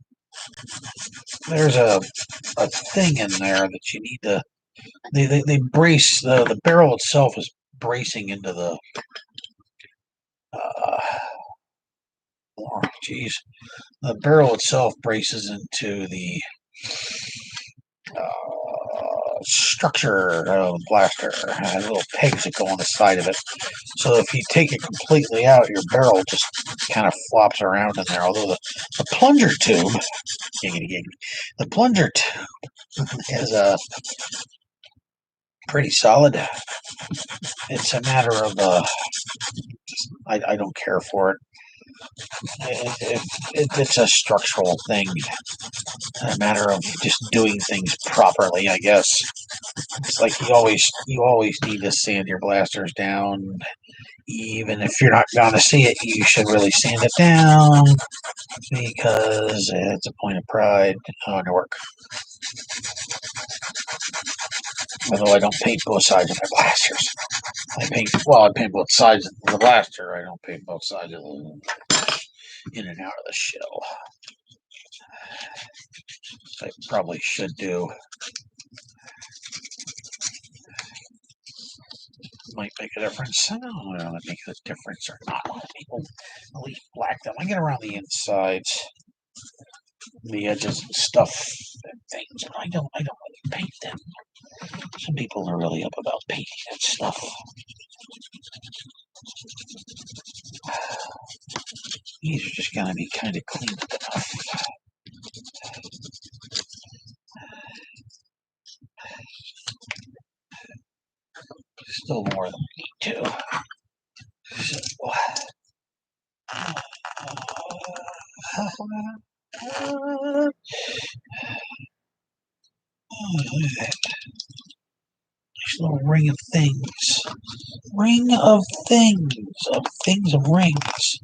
[SPEAKER 1] there's a thing in there that you need to. They brace the barrel itself is bracing into the. Oh, geez, the barrel itself braces into the structure of the blaster. Little pegs that go on the side of it. So if you take it completely out, your barrel just kind of flops around in there. Although the plunger tube, the plunger tube is pretty solid. It's a matter of I don't care for it. It's a structural thing. A matter of just doing things properly, I guess. It's like you always need to sand your blasters down. Even if you're not going to see it, you should really sand it down because it's a point of pride on your work. Although I don't paint both sides of my blasters. I paint both sides of the blaster. I don't paint both sides of the in and out of the shell. I probably should do. Might make a difference. I don't know if it makes a difference or not. People at least black them. I get around the insides, the edges and stuff and things, and I don't really paint them. Some people are really up about painting that stuff. These are just gonna be kind of cleaned up enough. Still more than we need to. So, nice little ring of things. Ring of things. Of rings.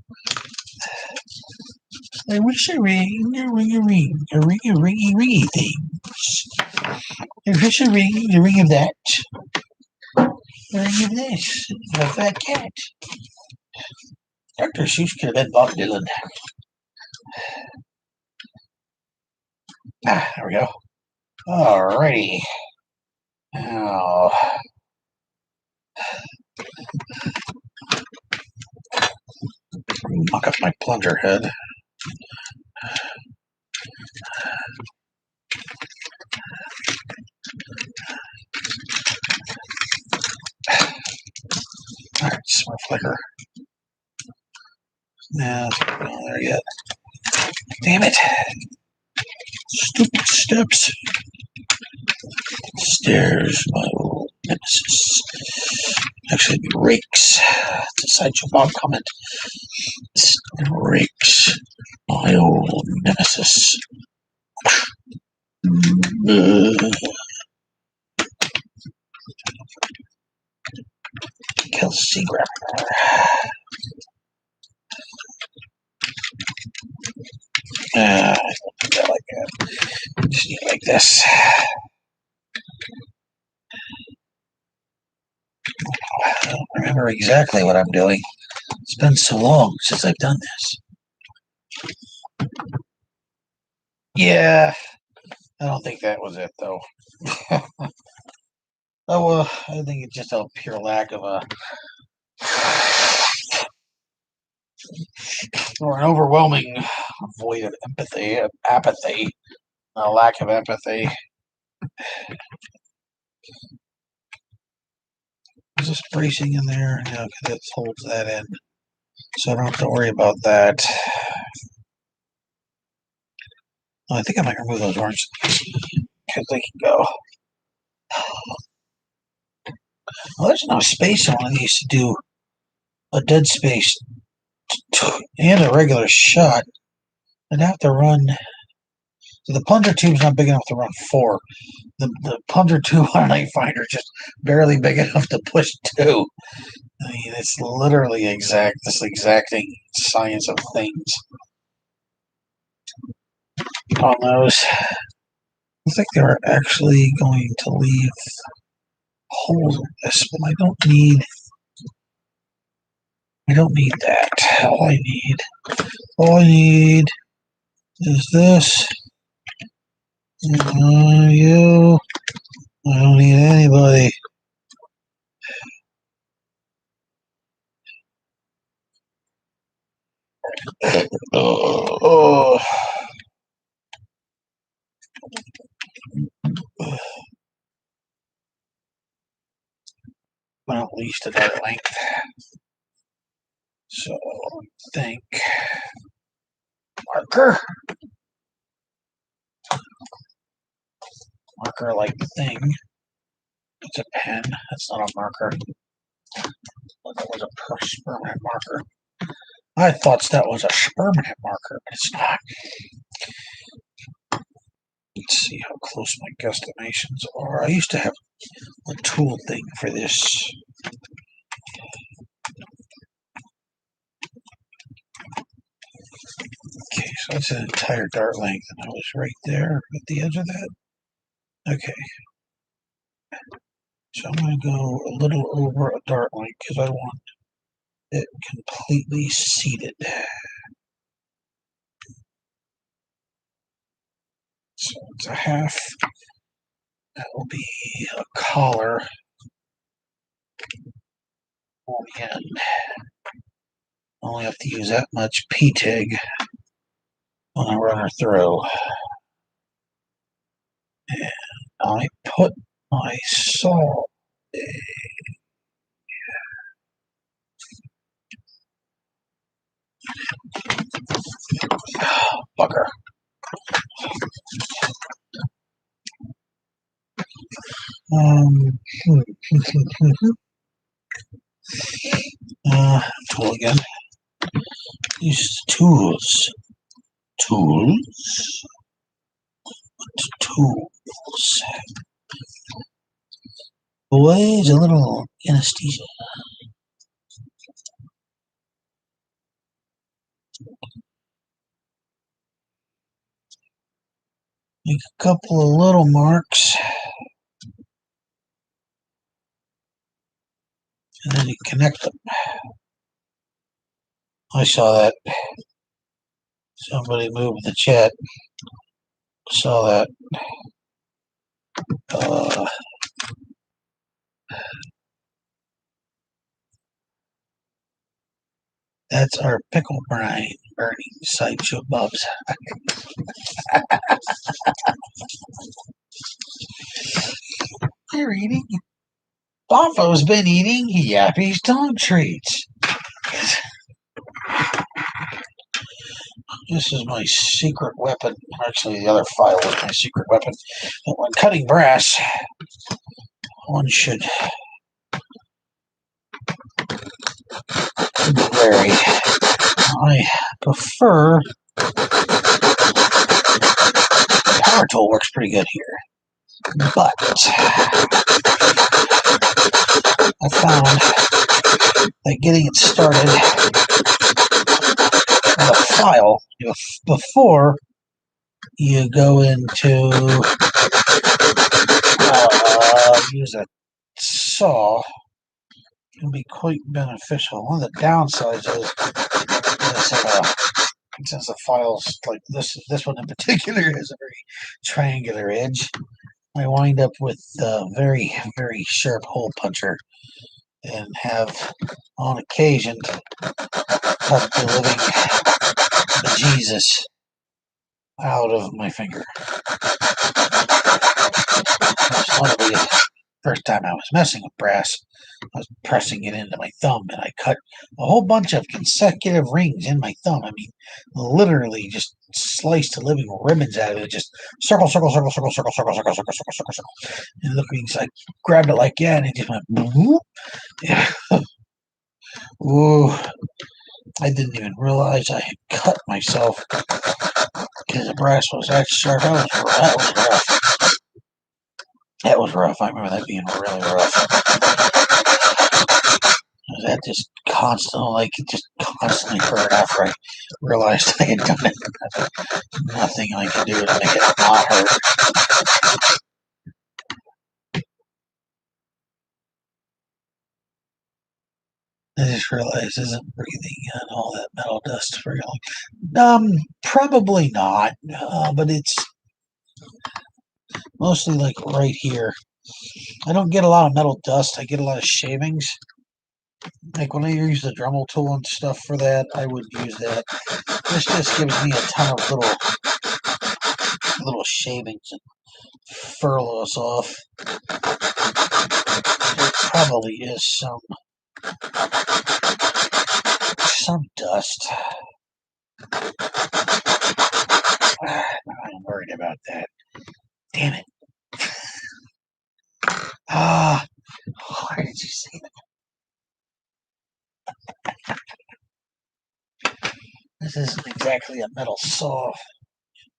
[SPEAKER 1] I wish a ring, a ring, a ringy things. I wish a ring of that. A ring of this. A fat cat. Dr. Seuss could have been Bob Dylan. There we go. Alrighty. Now, knock up my plunger head. Alright, smart flicker. Nah, it's not there yet. Damn it! Stupid steps. Stairs, my old nemesis. Actually, it'd be rakes. It's a Sideshow Bob comment. Rakes, my old nemesis. Kelsey Grabber. I don't do that like that. Just need it like this. I don't remember exactly what I'm doing. It's been so long since I've done this. Yeah, I don't think that was it though. Oh well, I think it's just a pure lack of or an overwhelming void of empathy, of apathy, a lack of empathy. Is this bracing in there? Yeah, that holds that in. So I don't have to worry about that. Oh, I think I might remove those orange because they can go. Well, there's no space on it. I used to do a dead space and a regular shot, I'd have to run. So the plunger tube's not big enough to run 4. The plunger tube on an knife finder is just barely big enough to push 2. I mean, it's literally this exacting science of things on those. I think they were actually going to leave holes in this, but I don't need that. All I need is this. You. I don't need anybody. Oh. Well, at least at that length. So, think marker like thing. It's a pen. That's not a marker. That was a permanent marker. I thought that was a permanent marker, but it's not. Let's see how close my guesstimations are. I used to have a tool thing for this. Okay, so that's an entire dart length, and I was right there at the edge of that. Okay. So I'm going to go a little over a dart length because I want it completely seated. So it's a half. That will be a collar on the end. Only have to use that much P-TIG when I run her through. And I put my saw. Bugger. Tool again. Use tools. Tools. Boys, a little anesthesia. Make a couple of little marks. And then you connect them. I saw that. Somebody moved the chat. Saw that. That's our pickle brine burning sideshow bubs. They're eating. Boffo's been eating Yappy's dog treats. This is my secret weapon. Actually, the other file was my secret weapon. But when cutting brass, one should be wary. I prefer the power tool works pretty good here, but I found that getting it started with a file before you go into use a saw can be quite beneficial. One of the downsides is since the files like this one in particular has a very triangular edge, I wind up with a very, very sharp hole puncher and have on occasion cut the living bejesus out of my finger. The first time I was messing with brass, I was pressing it into my thumb, and I cut a whole bunch of consecutive rings in my thumb. I mean, literally just sliced the living ribbons out of it. Just circle, circle, circle, circle, circle, circle, circle, circle, circle, circle, circle. And look, I grabbed it like that, and it just went boop. Yeah. Ooh, I didn't even realize I had cut myself because the brass was that sharp. That was rough. That was rough. I remember that being really rough. That just constantly hurt after I realized I had done it. Nothing I could do to make it not hurt. I just realized isn't breathing in all that metal dust very long. Probably not, but it's mostly like right here. I don't get a lot of metal dust. I get a lot of shavings. Like when I use the Dremel tool and stuff for that, I would use that. This just gives me a ton of little shavings and furloughs off. There probably is some dust. I'm worried about that. Damn it. Why did you say that? This isn't exactly a metal saw.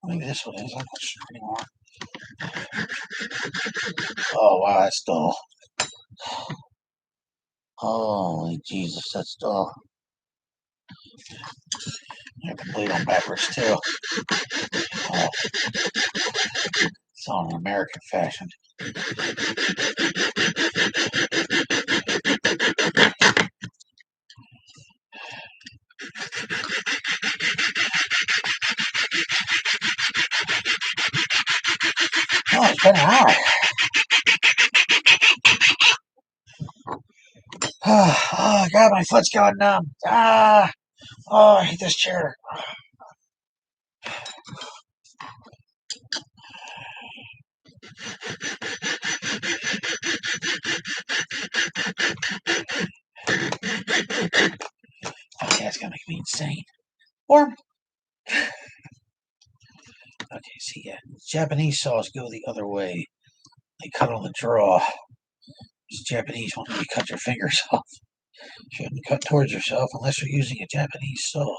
[SPEAKER 1] Maybe this one is. I'm not sure anymore. Oh, wow, that's dull. Holy Jesus, that's dull. I have the blade on backwards, too. Oh, it's all in American fashion. Oh, it's been an hour. Oh, God, my foot's going numb. Oh, I hate this chair. Okay, that's gonna make me insane. Or, okay, see, yeah, Japanese saws go the other way. They cut on the draw. These Japanese want you to cut your fingers off. You shouldn't cut towards yourself unless you're using a Japanese saw,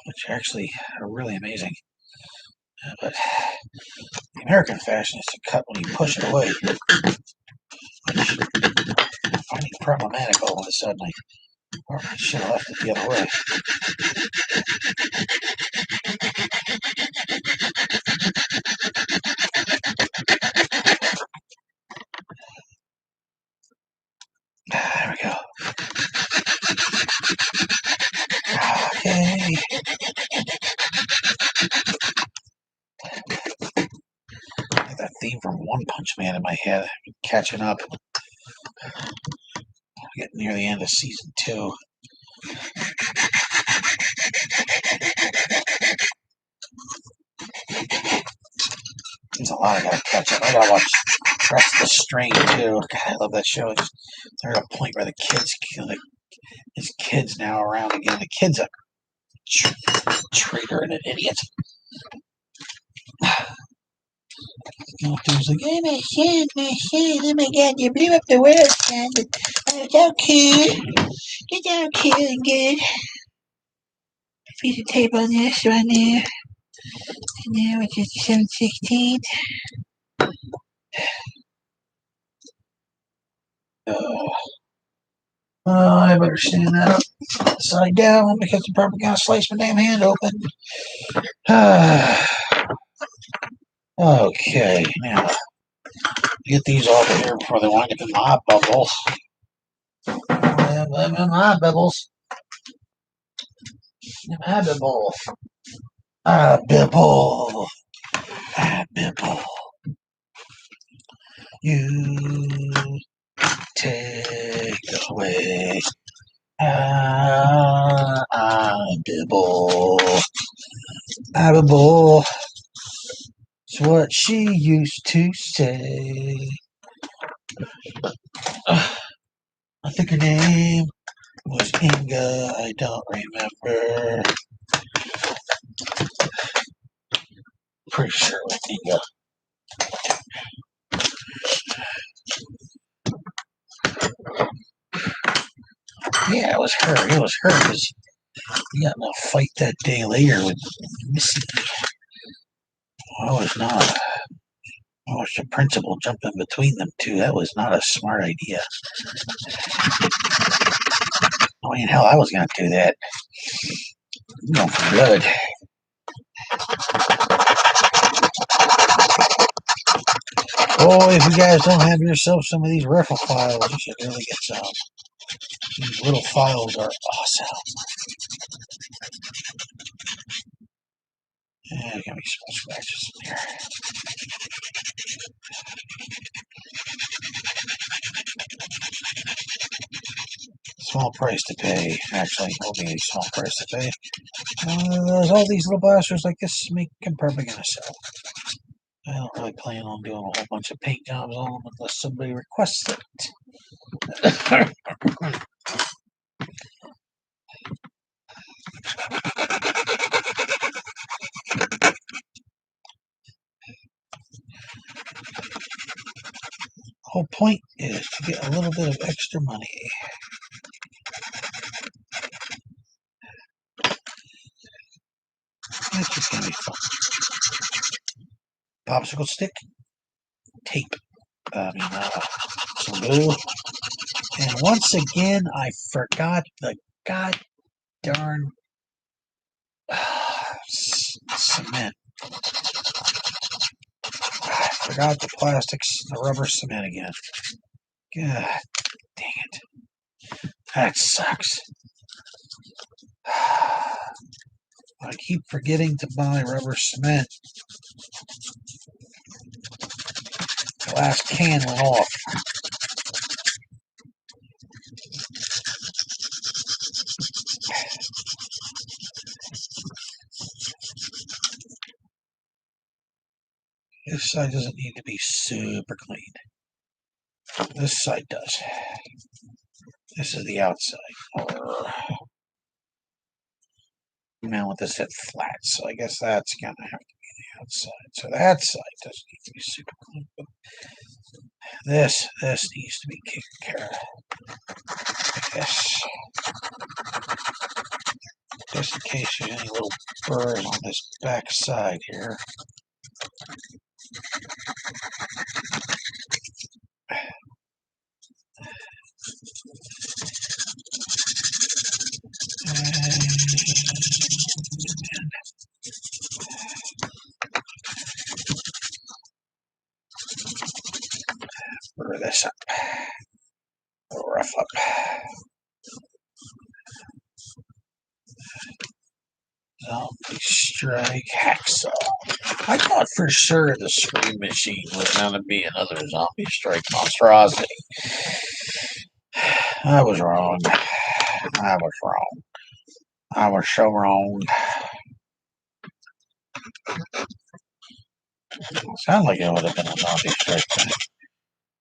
[SPEAKER 1] which actually are really amazing. But the American fashion is to cut when you push it away, which I'm finding problematic all of a sudden. I should have left it the other way. There we go. Okay. I got that theme from One Punch Man in my head. I'm catching up. Getting near the end of season 2. There's a lot I gotta catch up. I gotta watch Press the Strain too. God, I love that show. They're at a point where the kids, his kids now around again. The kid's a traitor and an idiot. Dude's like, oh my son, oh my God, you blew up the world, son. Oh, so cool. It's all cool and good. Piece of tape on this right there. And now it's just 7/16. I better stand that up upside down because I'm probably gonna slice my damn hand open. Okay, now get these off of here before they wind up in my bubbles. My bubbles. My bubble. Bibble. Bibble. You take away. Bibble. Bibble. It's what she used to say. I think her name was Inga. I don't remember. Pretty sure it was Inga. Yeah, it was her. It was her because we got in a fight that day later with Missy. I was not. I watched the principal jump in between them two. That was not a smart idea. I mean, hell, I was going to do that. No, for blood. Oh, if you guys don't have yourself some of these riffle files, you should really get some. These little files are awesome. Yeah, got me small scratches in there. Small price to pay. Actually, will be a small price to pay. There's all these little blasters like this. I'm probably gonna sell. I don't really plan on doing a whole bunch of paint jobs on them unless somebody requests it. Whole point is to get a little bit of extra money. That's just gonna be fun. Popsicle stick, tape. Some glue. And once again, I forgot the god darn cement. I forgot the plastics, the rubber cement again. God dang it. That sucks. I keep forgetting to buy rubber cement. The last can went off. This side doesn't need to be super clean. This side does. This is the outside. Now with this hit flat, so I guess that's gonna have to be the outside. So that side doesn't need to be super clean, but this needs to be taken care of. This. Just in case there's any little burrs on this back side here. Burr this up. Rough up. Zombie strike hacksaw. I thought for sure the scream machine was going to be another zombie strike monstrosity. I was wrong. I was wrong. I was so wrong. Sounded like it would have been a zombie strike thing.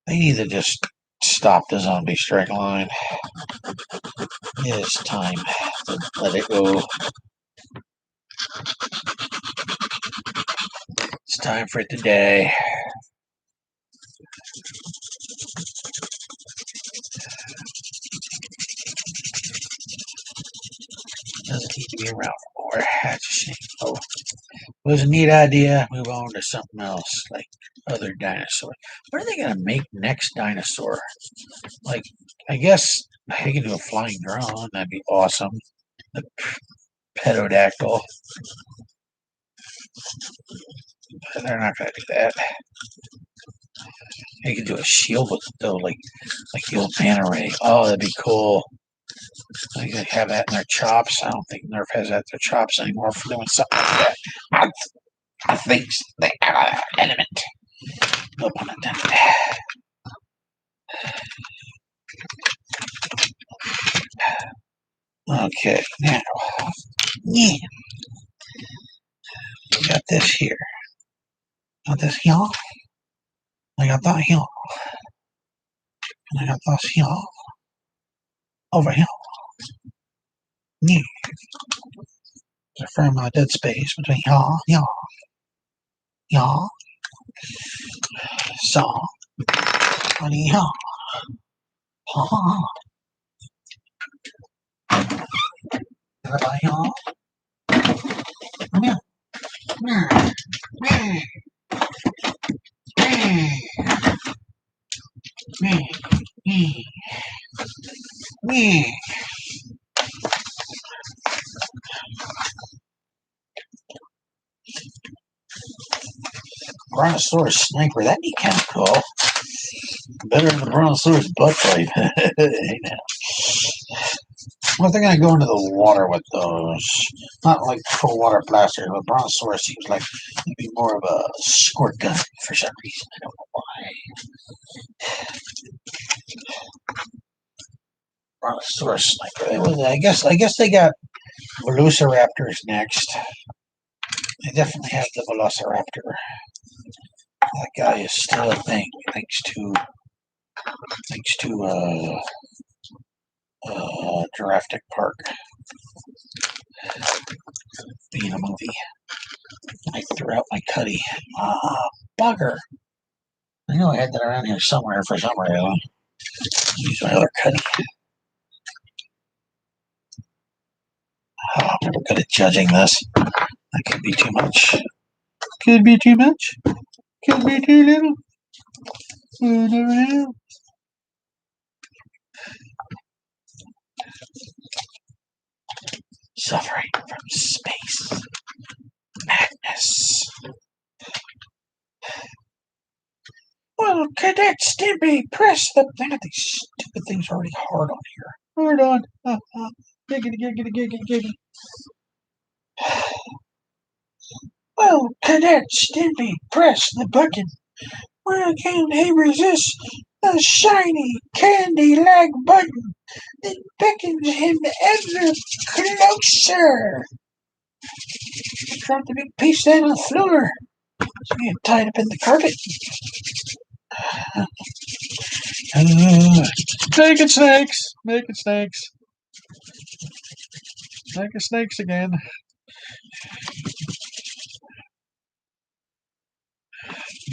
[SPEAKER 1] They need to just stop the zombie strike line. It is time to let it go. It's time for it to die. Doesn't need to be around for more. That's a shame. Oh, it was a neat idea. Move on to something else, like other dinosaurs. What are they going to make next dinosaur? Like, I guess they can do a flying drone. That'd be awesome. The pterodactyl. But they're not going to do that. They could do a shield with though, like the old manta ray. Oh, that'd be cool. They could have that in their chops. I don't think Nerf has that in their chops anymore for doing something like that. I think they have an element. No pun intended. Okay, now, yeah, we got this here. Got this here. I got that here. And I got this here. Over here. Yeah. There's a fair amount of dead space between here. So, here. Come here. Brontosaurus sniper, that'd be kind of cool. Better than the Brontosaurus butt pipe. Hey, now. Well, if they're going to go into the water with those, not like full water blasters, but Brontosaurus seems like it'd be more of a squirt gun for some reason. I don't know why. Brontosaurus sniper. I guess they got Velociraptors next. They definitely have the Velociraptor. That guy is still a thing, thanks to Jurassic Park being a movie. I threw out my cutty. Ah, bugger. I know I had that around here somewhere for some reason. Use my other cutty. Oh, I'm never good at judging this. That could be too much. Could be too much. Could be too little. You never know. Suffering from space madness. Well, Cadet Stimpy, press the. I got these stupid things already hard on here. Hard on. Giggity, giggity, giggity, giggity. Well, Cadet Stimpy, press the button. Why can't he resist the shiny candy-like button that beckons him ever closer? Dropped a big piece down on the floor. So you tied up in the carpet. Making snakes. Making snakes. Making snakes again.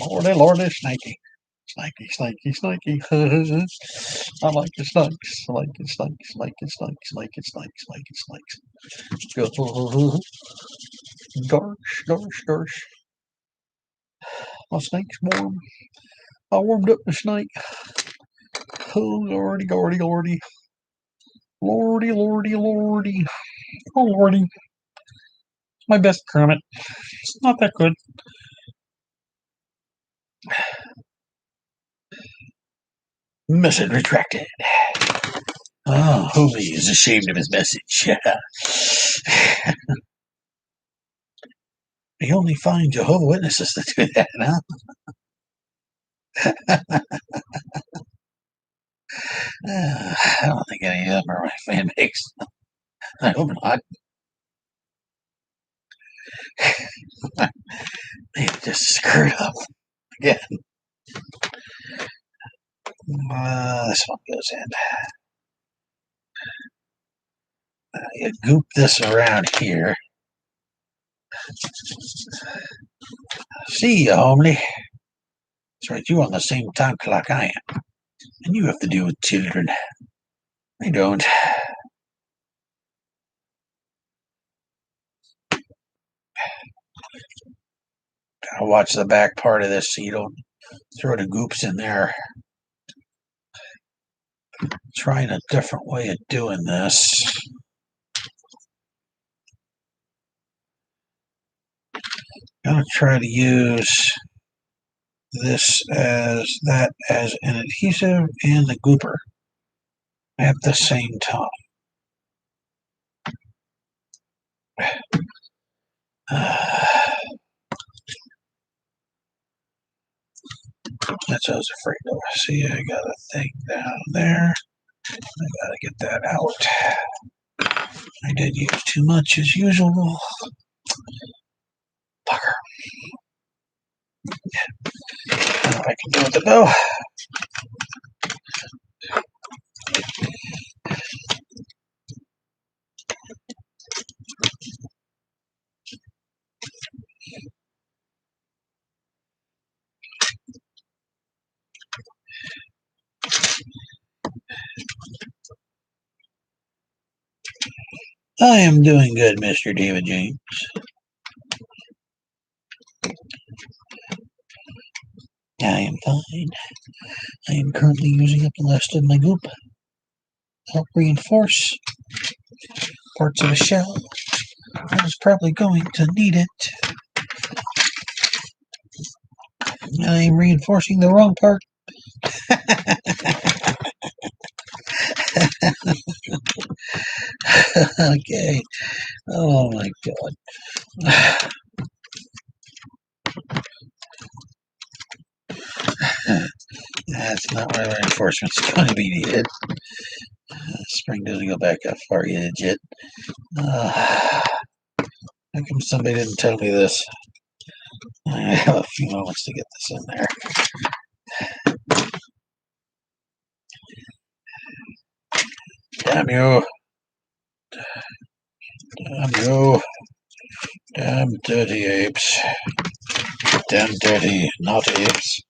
[SPEAKER 1] Lordy, lordy, snaky. Snaky, snaky, snaky. I like the snakes. I like the snakes. Like the snakes. Like the snakes. Like the snakes. Go. Gosh, gosh, gosh. My snake's warm. I warmed up the snake. Oh, lordy, lordy, lordy. Lordy, lordy, lordy. Oh, lordy. It's my best Kermit. It's not that good. Message retracted. Oh, Hoovy is ashamed of his message. He only finds Jehovah's Witnesses to do that, huh? I don't think any of them are my fan base. I hope not. They just screwed up again. This one goes in. You goop this around here. See you, homely. That's right, you on the same time clock I am. And you have to deal with children. I don't. Gotta watch the back part of this so you don't throw the goops in there. Trying a different way of doing this. Gonna try to use this as an adhesive and the gooper at the same time. That's what I was afraid of. See, I got a thing down there. I gotta get that out. I did use too much as usual. Bugger. Now I can do with the bow. I am doing good, Mr. David James. I am fine. I am currently using up the last of my goop to help reinforce parts of a shell. I was probably going to need it. I am reinforcing the wrong part. Okay. Oh my god. That's not where reinforcement's going to be needed. Spring doesn't go back that far yet. How come somebody didn't tell me this? I have a few moments to get this in there. Damn you. Damn you. Damn dirty apes. Damn dirty, not apes.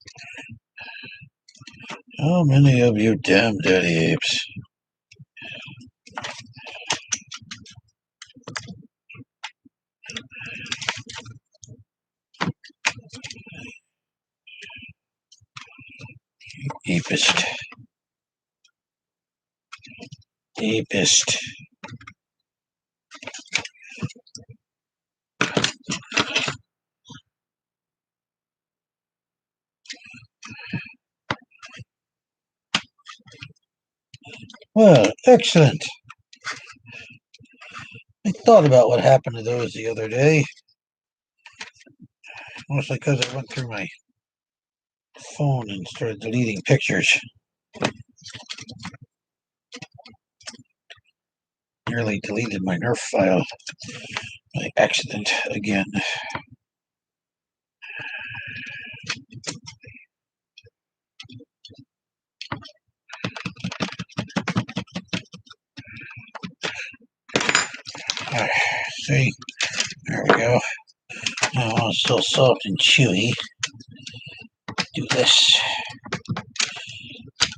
[SPEAKER 1] How many of you damn dirty apes? Apist. Apist. Well, excellent. I thought about what happened to those the other day. Mostly because I went through my phone and started deleting pictures. Nearly deleted my Nerf file by accident again. See, there we go. Now it's still soft and chewy. Do this.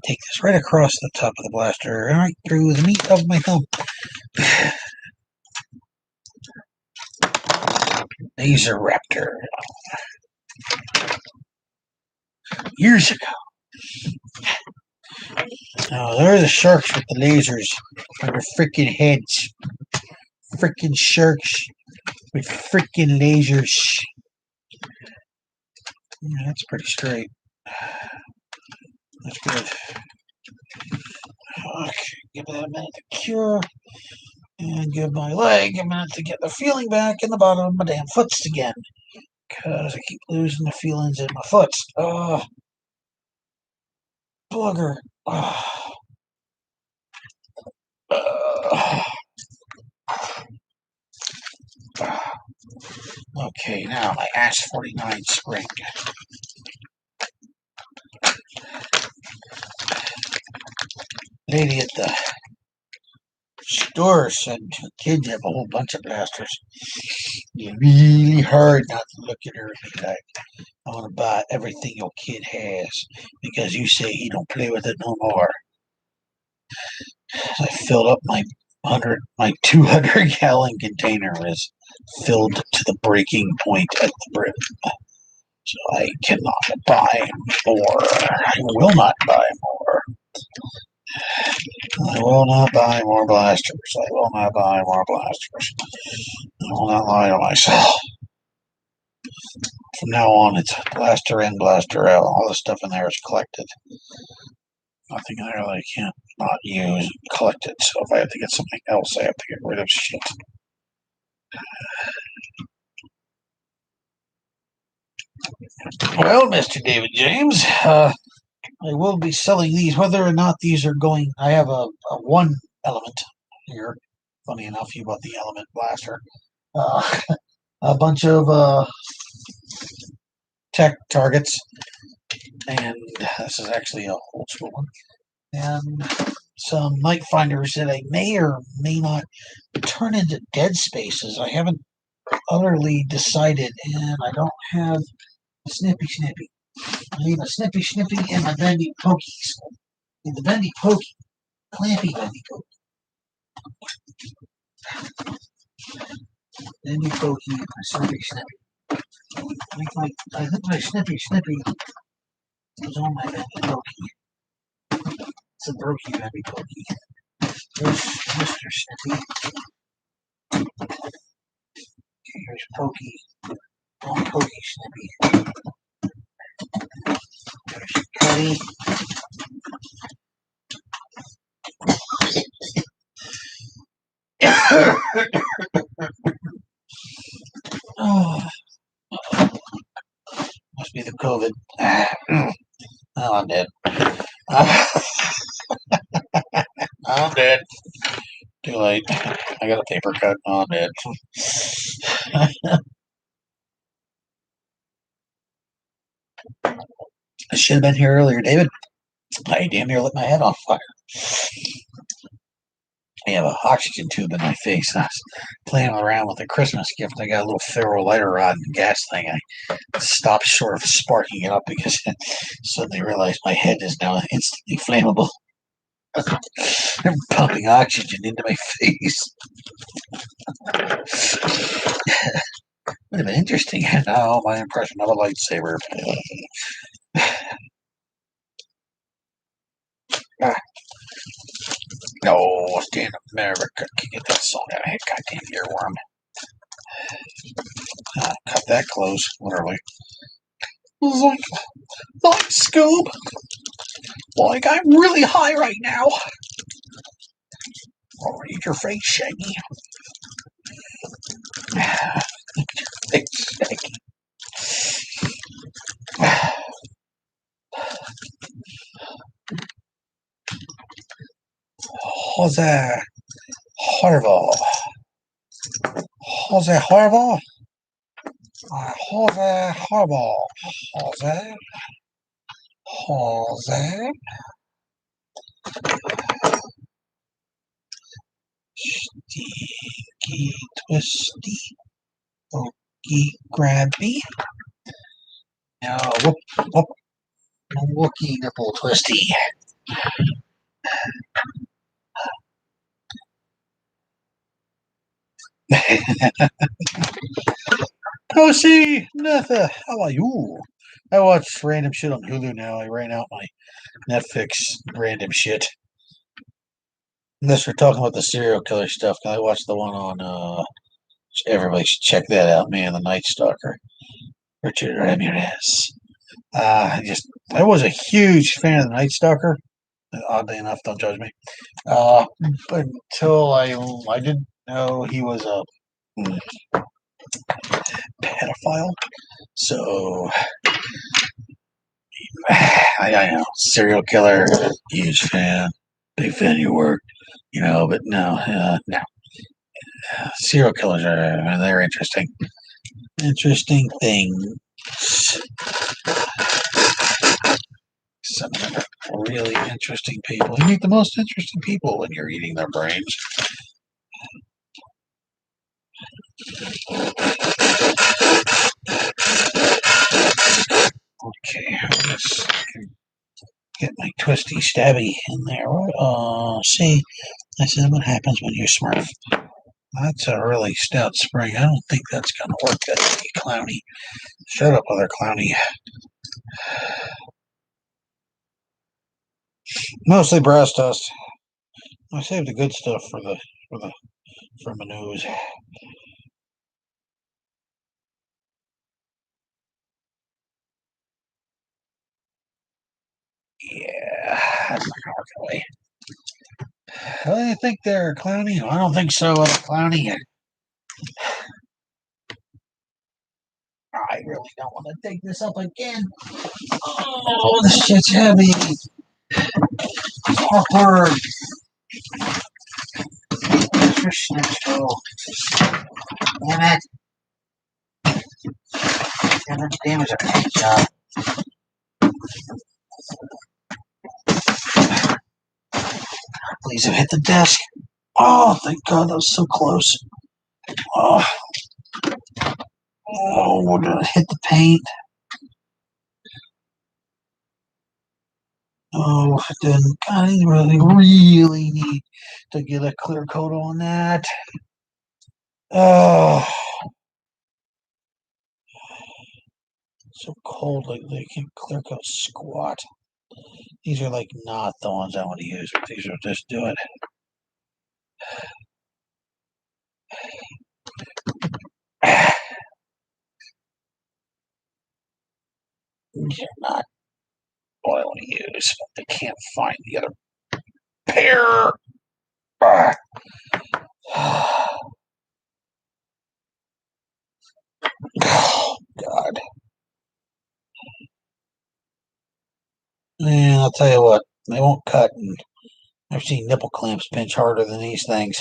[SPEAKER 1] Take this right across the top of the blaster, right through the meat of my thumb. Laser Raptor. Years ago. Oh, there are the sharks with the lasers on their freaking heads. Freaking sharks with freaking lasers. Yeah, that's pretty straight. That's good. Okay, give that a minute to cure. And give my leg a minute to get the feeling back in the bottom of my damn foots again. Because I keep losing the feelings in my foots. Oh, bugger. Oh. Okay, now my Ash 49 spring. Lady at the store said kids have a whole bunch of blasters. It's really hard not to look at her and be like, I want to buy everything your kid has because you say he don't play with it no more. I filled up my 200-gallon container is filled to the breaking point at the brim. So I cannot buy more. I will not buy more. I will not buy more blasters. I will not buy more blasters. I will not lie to myself. From now on, it's blaster in, blaster out. All the stuff in there is collected. Nothing in there that I can't not use and collect it. So if I have to get something else, I have to get rid of shit. Well, Mr. David James, I will be selling these, whether or not these are going. I have a one element here. Funny enough, you bought the element blaster. A bunch of tech targets, and this is actually a old school one, and some night finders that I may or may not turn into dead spaces. I haven't utterly decided, and I don't have a snippy. I need a snippy and a bendy pokies. And the bendy pokey, clampy bendy pokey. Then you pokey, snippy, snippy. I think my snippy, snippy was on my bendy pokey. It's a brokey bendy pokey. There's Mr. Snippy. Here's Pokey. Oh, Pokey Snippy. There's Cuddy. Oh, must be the COVID. Oh, I'm dead. I'm dead. Too late. I got a paper cut. Oh, I'm dead. I should have been here earlier, David. I damn near lit my head on fire. I have an oxygen tube in my face. I was playing around with a Christmas gift. I got a little ferro lighter rod and gas thing. I stopped short of sparking it up because I suddenly realized my head is now instantly flammable. I'm pumping oxygen into my face. Would have been interesting. Now my impression of a lightsaber. No, stand up, America. Can get that song out of here. Goddamn earworm. Cut that close, literally. Like, Scoob. Like, I'm really high right now. I'll read your face, Shaggy. Face, Shaggy. Jose Horval. Jose Horval. Jose Horval. Jose. Stinky, twisty, pokey, grabby. No, whoop, whoop. Wookie nipple twisty. Oh, see, Netha, how are you? I watch random shit on Hulu now. I ran out my Netflix random shit. Unless we're talking about the serial killer stuff, I watched the one on, everybody should check that out, man, The Night Stalker. Richard Ramirez. I was a huge fan of The Night Stalker. Oddly enough, don't judge me. But until I didn't know he was a pedophile. So I know, serial killer, huge fan, big fan of your work, but no. Serial killers they're interesting. Interesting things. Some of them are really interesting people. You meet the most interesting people when you're eating their brains. Okay, let's get my twisty stabby in there. See, I said, what happens when you smurf? That's a really stout spring. I don't think that's going to work. That's clowny. Shut up, other clowny. Mostly brass dust. I saved the good stuff for my nose. Yeah, that's not gonna work away. Well, you think they're clowny? I don't think so. Clowny. I really don't want to take this up again. Oh, this shit's heavy. Awkward. Oh, damn it. Damage a paint job. Please have hit the desk. Oh, thank God, that was so close. Oh, we're gonna hit the paint. Oh, it didn't. I really need to get a clear coat on that. Oh, so cold lately. I can't clear cut squat. These are like not the ones I want to use, but these will just do it. These are not what I want to use, but I can't find the other pair. Oh, God. Yeah, I'll tell you what, they won't cut. And I've seen nipple clamps pinch harder than these things.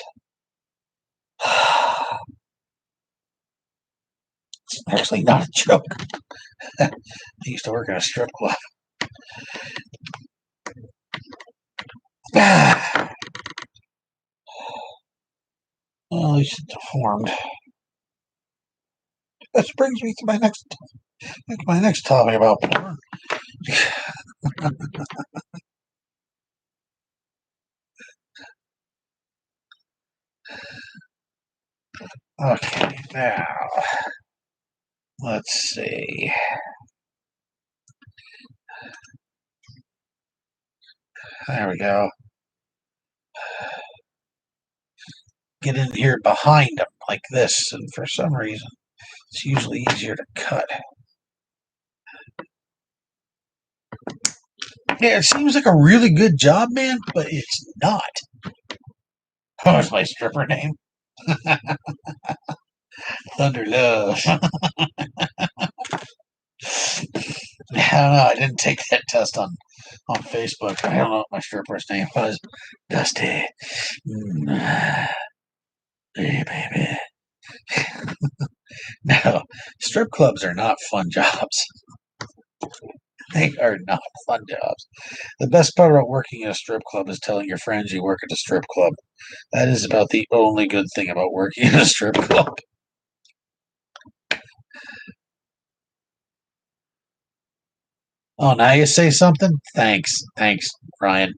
[SPEAKER 1] It's actually not a joke. I used to work in a strip club. Well, it's deformed. This brings me to my next topic about porn. Okay, now let's see. There we go. Get in here behind them like this, and for some reason, it's usually easier to cut. Yeah, it seems like a really good job, man, but it's not. What was my stripper name? Thunder Love. I don't know. I didn't take that test on Facebook. I don't know what my stripper's name was. Dusty. Hey, baby. No, strip clubs are not fun jobs. They are not fun jobs. The best part about working in a strip club is telling your friends you work at a strip club. That is about the only good thing about working in a strip club. Oh, now you say something? Thanks. Thanks, Ryan.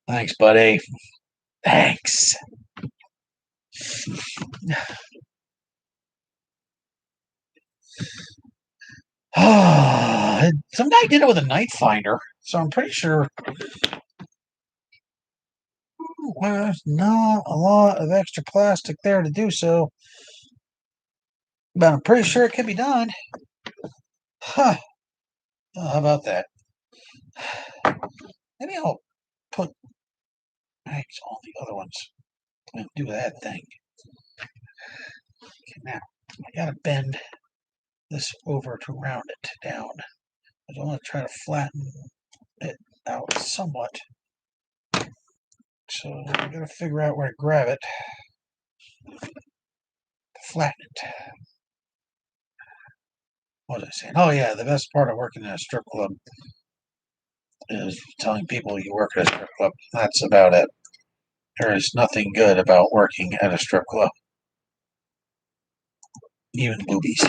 [SPEAKER 1] Thanks, buddy. Thanks. Some guy did it with a knife finder, so I'm pretty sure there's not a lot of extra plastic there to do so, but I'm pretty sure it can be done. Huh. Oh, how about that? Maybe I'll put eggs on the other ones and do that thing. Okay, now, I gotta bend this over to round it down. I want to try to flatten it out somewhat. So I gotta figure out where to grab it to flatten it. What was I saying? Oh yeah, the best part of working in a strip club is telling people you work at a strip club. That's about it. There is nothing good about working at a strip club, even boobies.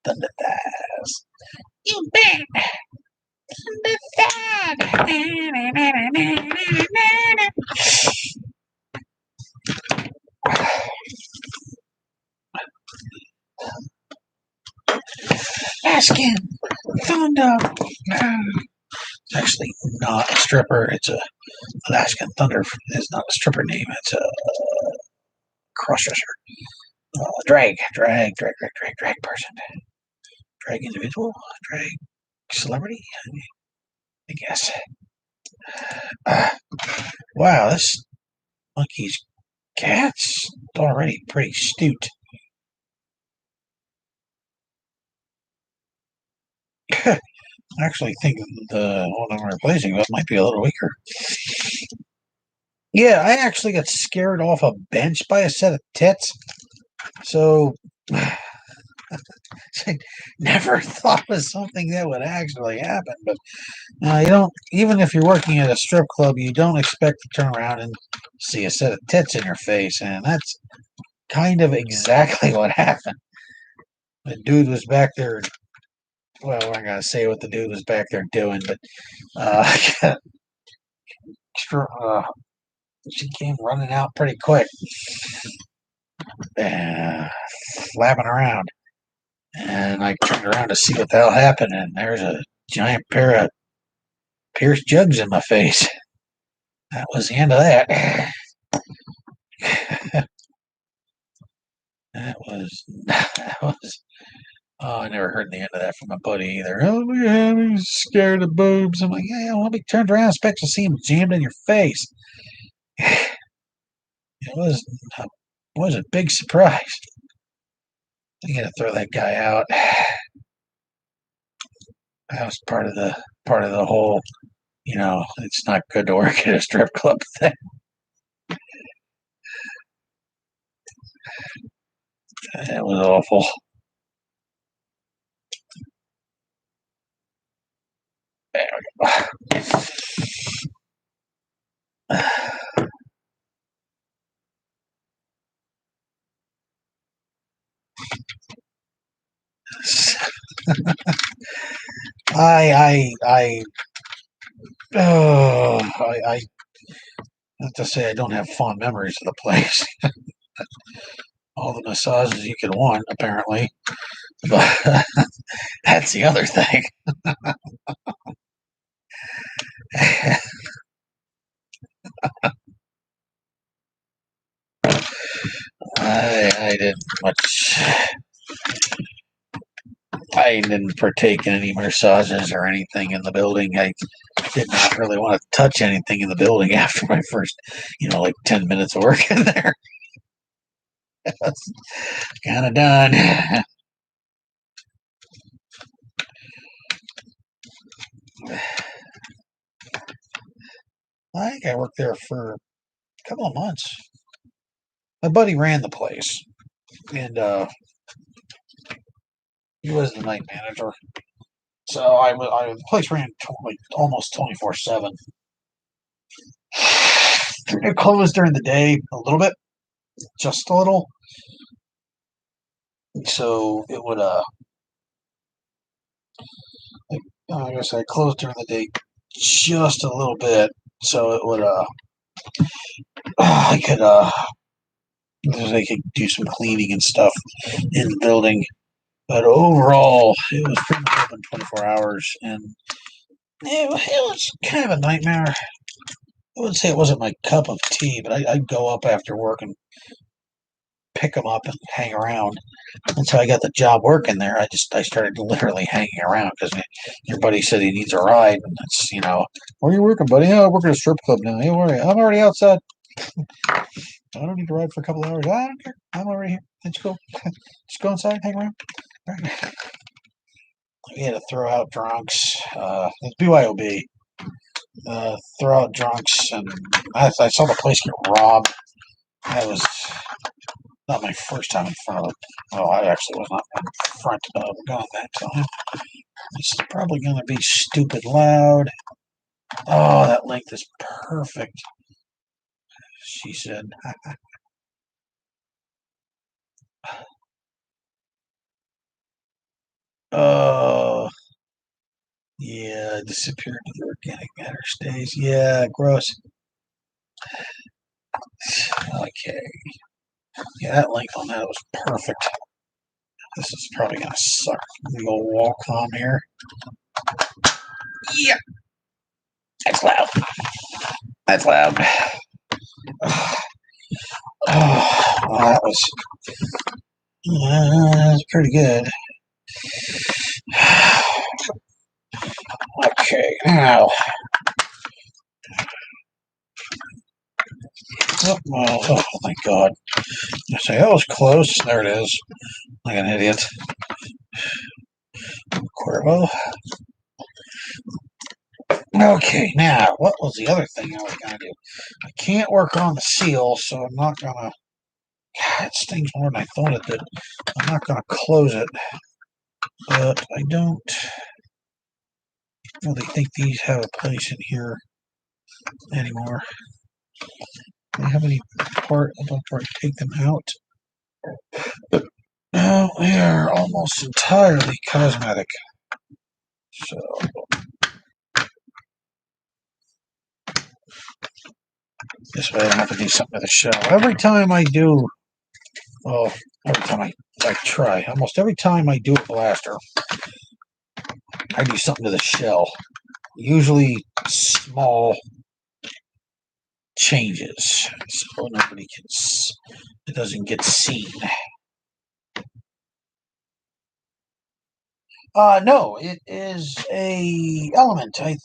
[SPEAKER 1] Thunder thighs. You bet. Asking Thunder. It's actually not a stripper. It's a Alaskan Thunder. It's not a stripper name. It's a crossdresser. Drag person. Drag individual. Drag celebrity. I guess. Wow, this monkey's cat's already pretty stute. I actually think the one I'm replacing with might be a little weaker. Yeah, I actually got scared off a bench by a set of tits. So I never thought it was something that would actually happen. But you don't, even if you're working at a strip club, you don't expect to turn around and see a set of tits in your face. And that's kind of exactly what happened. The dude was back there. Well, I'm not gonna say what the dude was back there doing, but uh, She came running out pretty quick, flapping around. And I turned around to see what the hell happened, and there's a giant pair of pierced jugs in my face. That was the end of that. That was. Oh, I never heard the end of that from my buddy either. Oh, yeah, he's scared of boobs. I'm like, yeah, well, we turned around, expect to see him jammed in your face. It was a big surprise. I gotta throw that guy out. That was part of the whole, it's not good to work at a strip club thing. It was awful. There we go. I have to say I don't have fond memories of the place. All the massages you could want, apparently, but that's the other thing. I didn't much. I didn't partake in any massages or anything in the building. I did not really want to touch anything in the building after my first, like 10 minutes of work in there. That's kind of done. I think I worked there for a couple of months. My buddy ran the place, and he was the night manager. So the place ran like almost 24/7. It closed during the day a little bit, just a little. So it would I guess I closed during the day just a little bit, so it would I could they could do some cleaning and stuff in the building. But overall, it was pretty much open 24 hours, and it was kind of a nightmare. I wouldn't say it wasn't my cup of tea, but I'd go up after work and pick them up and hang around. Until I got the job working there. I started literally hanging around because your buddy said he needs a ride, and that's where are you working, buddy? Oh, I work at a strip club now. Hey, where are you? I'm already outside. I don't need to ride for a couple of hours. I don't care. I'm already here. Let's go. Just go inside, hang around. We had to throw out drunks. It's BYOB. Throw out drunks, and I saw the place get robbed. That was not my first time in front of it. Oh, I actually was not in front of a gun that time. This is probably going to be stupid loud. Oh, that length is perfect, she said. Oh, yeah, disappeared to the organic matter stage. Yeah, gross. Okay. Yeah, that length on that was perfect. This is probably going to suck. The old wall com here. Yeah. That's loud. That's loud. Oh, that was pretty good. Okay, now. Oh, thank God. I say, that was close. There it is. Like an idiot. Cuervo. Okay, now, what was the other thing I was going to do? I can't work on the seal, so I'm not going to. It stings more than I thought it did. I'm not going to close it. But I don't really think these have a place in here anymore. Do I have any part about where I take them out? No, they are almost entirely cosmetic. So This way I don't have to do something to the shell. Every time I do, well, every time I try, almost every time I do a blaster, I do something to the shell. Usually small changes, so nobody can, it doesn't get seen. No, it is a element. I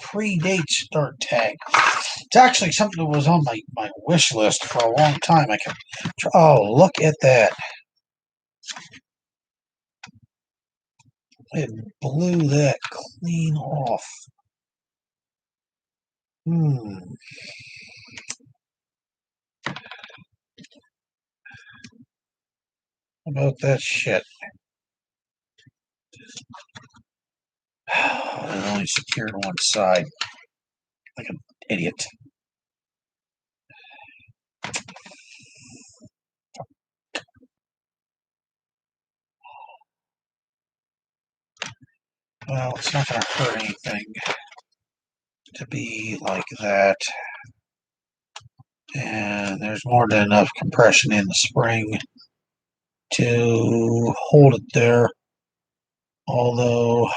[SPEAKER 1] predates start tag. It's actually something that was on my wish list for a long time. I can. Oh, look at that! It blew that clean off. About that shit. It only secured one side. Like an idiot. Well, it's not going to hurt anything to be like that. And there's more than enough compression in the spring to hold it there. Although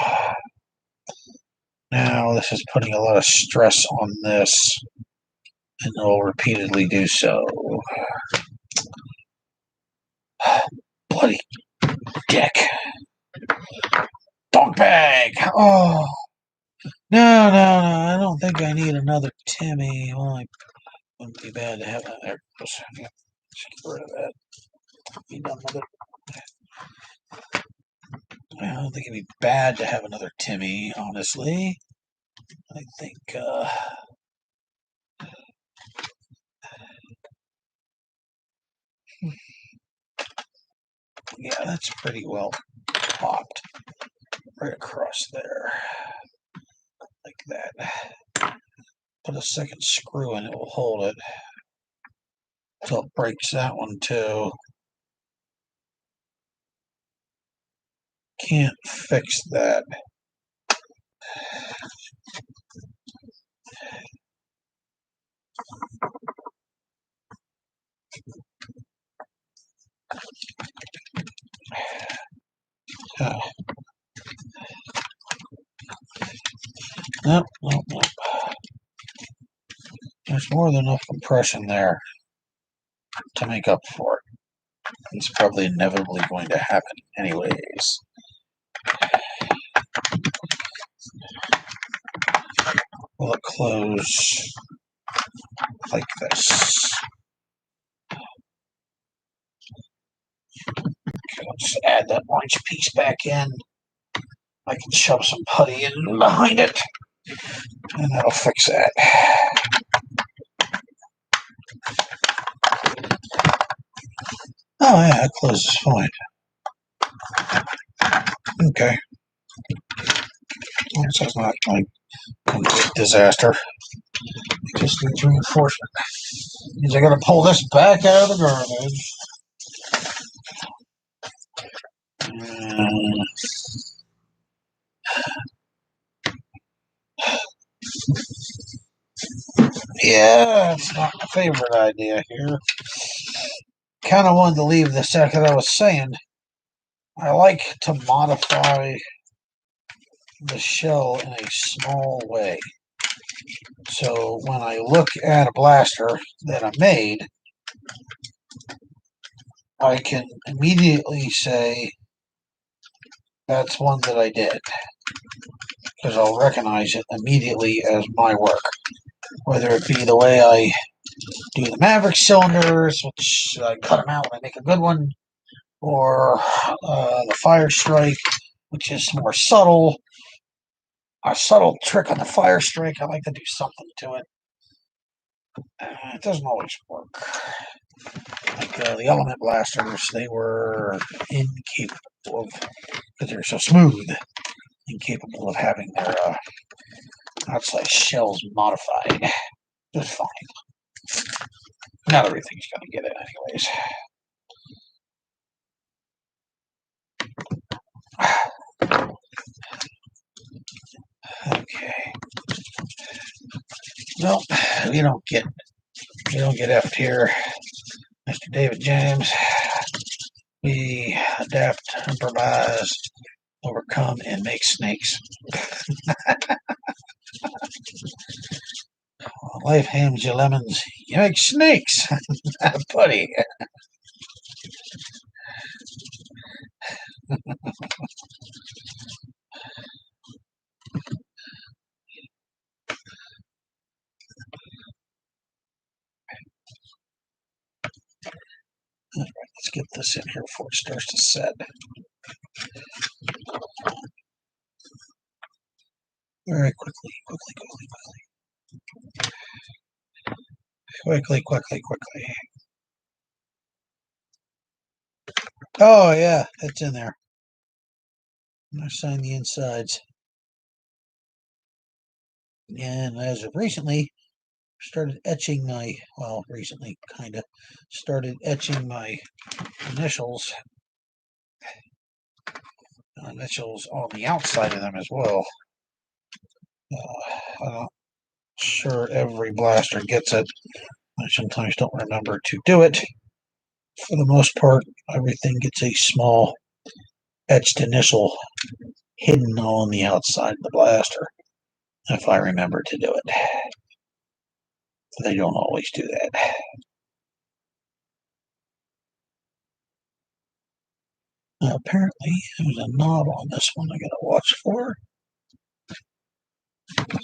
[SPEAKER 1] now this is putting a lot of stress on this, and it will repeatedly do so. Bloody dick. Dog bag! Oh! No, I don't think I need another Timmy. Well, it wouldn't be bad to have that there. Just get rid of that. Be done with it. I don't think it'd be bad to have another Timmy, honestly. I think, yeah, that's pretty well popped right across there. Like that. Put a second screw in, it will hold it. Until it breaks that one too. Can't fix that. Nope. There's more than enough compression there to make up for it. It's probably inevitably going to happen anyways. Will it close like this? Okay, I'll just add that orange piece back in. I can shove some putty in behind it, and that'll fix that. Oh yeah, it closes fine. Okay. So it's not like a complete disaster. It just needs reinforcement. Means I gotta pull this back out of the garbage. Yeah, it's not my favorite idea here. Kind of wanted to leave this out because I was saying I like to modify the shell in a small way. So when I look at a blaster that I made, I can immediately say that's one that I did, because I'll recognize it immediately as my work. Whether it be the way I do the Maverick cylinders, which I cut them out when I make a good one, or the Fire Strike, which is more subtle. A subtle trick on the Fire Strike, I like to do something to it. It doesn't always work. Like the Element Blasters, they were incapable of, because they're so smooth, incapable of having their outside shells modified. Just fine. Not everything's going to get it anyways. Okay. Well, we don't get We don't get effed here, Mr. David James. We adapt, improvise, overcome, and make snakes. Life hands you lemons. You make snakes, buddy. All right, let's get this in here before it starts to set. Very quickly. Oh, yeah, it's in there. I'm going to sign the insides. And as of recently, started etching my, well, recently, kind of, started etching my initials on the outside of them as well. I'm not sure every blaster gets it. I sometimes don't remember to do it. For the most part, everything gets a small etched initial hidden on the outside of the blaster, if I remember to do it. They don't always do that. Now, apparently, there's a knob on this one I gotta watch for.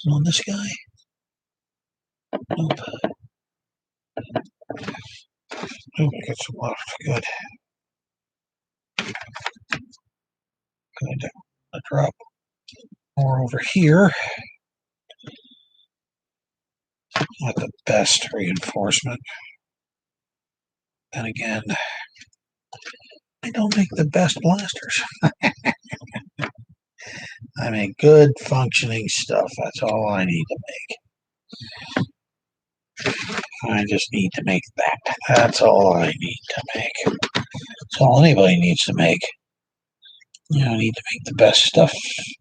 [SPEAKER 1] On this guy? Nope. Oh, I got some left. Good. Good. I drop more over here. Not the best reinforcement. Then again, I don't make the best blasters. I make good functioning stuff. That's all I need to make. I just need to make that. That's all I need to make. That's all anybody needs to make. You don't need to make the best stuff. You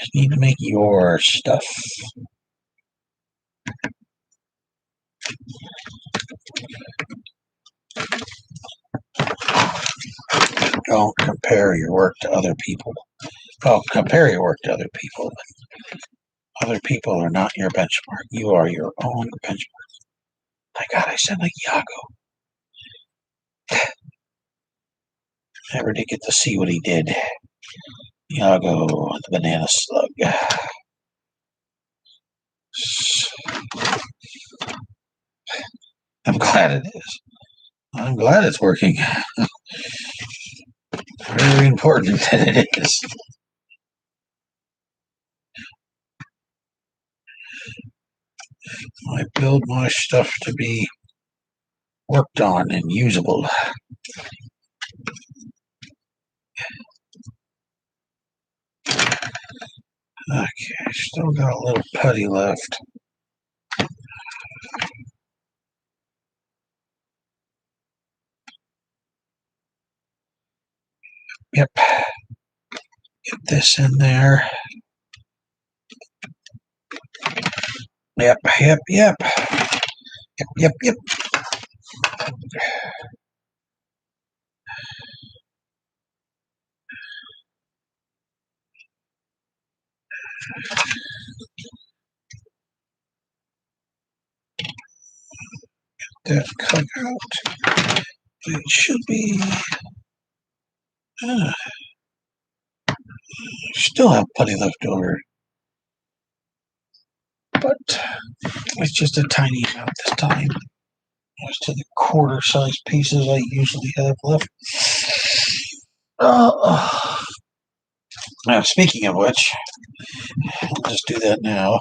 [SPEAKER 1] just need to make your stuff. Don't compare your work to other people. Well, compare your work to other people. Other people are not your benchmark. You are your own benchmark. My God, I sound like Iago. Never did get to see what he did. Iago, the banana slug. I'm glad it is. I'm glad it's working. Very important that it is. I build my stuff to be worked on and usable. Okay, still got a little putty left. Yep. Get this in there. Yep. That cut out. It should be. Still have plenty left over, but it's just a tiny amount this time. As to the quarter-sized pieces I usually have left. Now, speaking of which, I'll just do that now.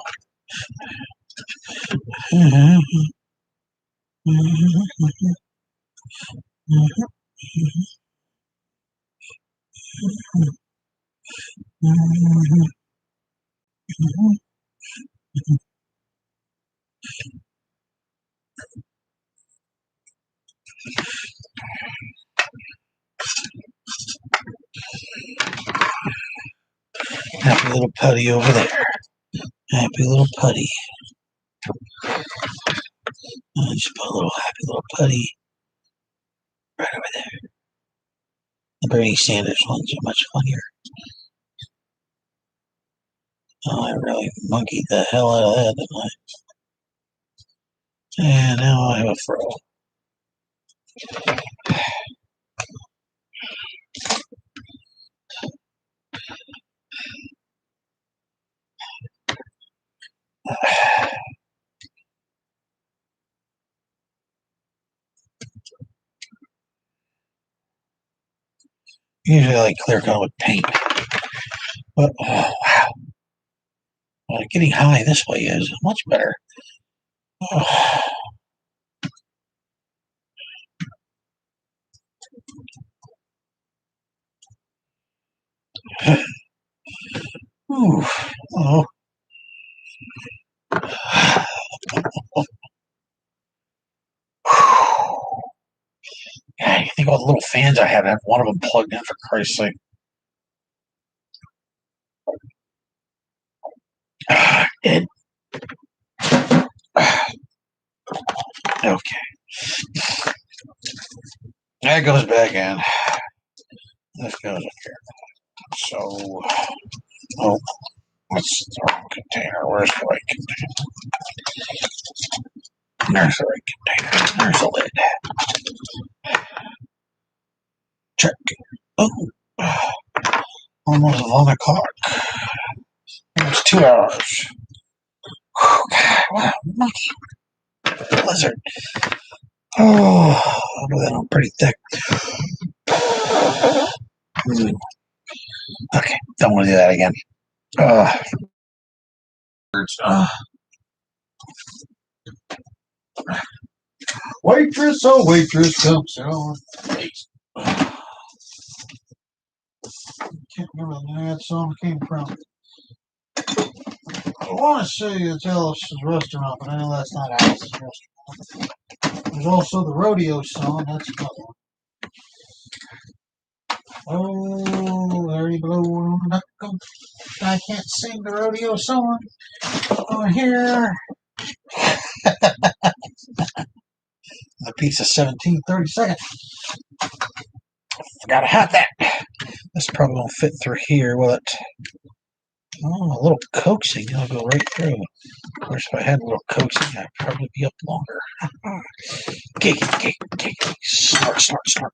[SPEAKER 1] Happy little putty over there. Happy little putty. Let's little happy little putty right over there. The Bernie Sanders ones are much funnier. Oh, I really monkeyed the hell out of that, didn't I? And now I have a fro. Usually I like clear coat with paint. But, oh, wow. Well, getting high this way is much better. Oh. Ooh. Oh. God, you think all the little fans I have one of them plugged in, for Christ's sake. Dead. Okay. That goes back in. This goes up here. So, oh, that's the wrong container. Where's the right container? There's the right container. There's the lid. Check. Oh, almost 11 o'clock. It's 2 hours. Whew, God, what a monkey blizzard. Oh, that I'm pretty thick. Okay, don't want to do that again. Waitress, oh waitress, come sit on. Can't remember the name of that song came from. I want to say it's Alice's Restaurant, but I know that's not Alice's Restaurant. There's also the rodeo song. That's another one. Oh, there you go. I can't sing the rodeo song on here. The pizza's 17.30 Forgot to have that. This probably won't fit through here, will it? Oh, a little coaxing. It'll go right through. Of course, if I had a little coaxing, I'd probably be up longer. Cake. Snort.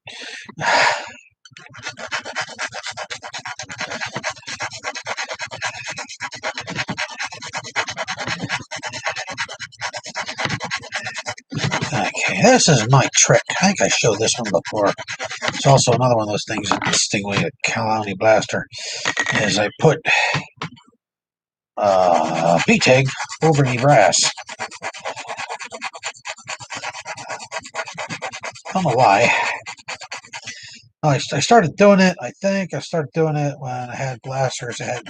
[SPEAKER 1] Okay, this is my trick. I think I showed this one before. It's also another one of those things that distinguish a County Blaster. Is I put P-TEG over the brass. I don't know why. I started doing it, I think I started doing it when I had blasters that had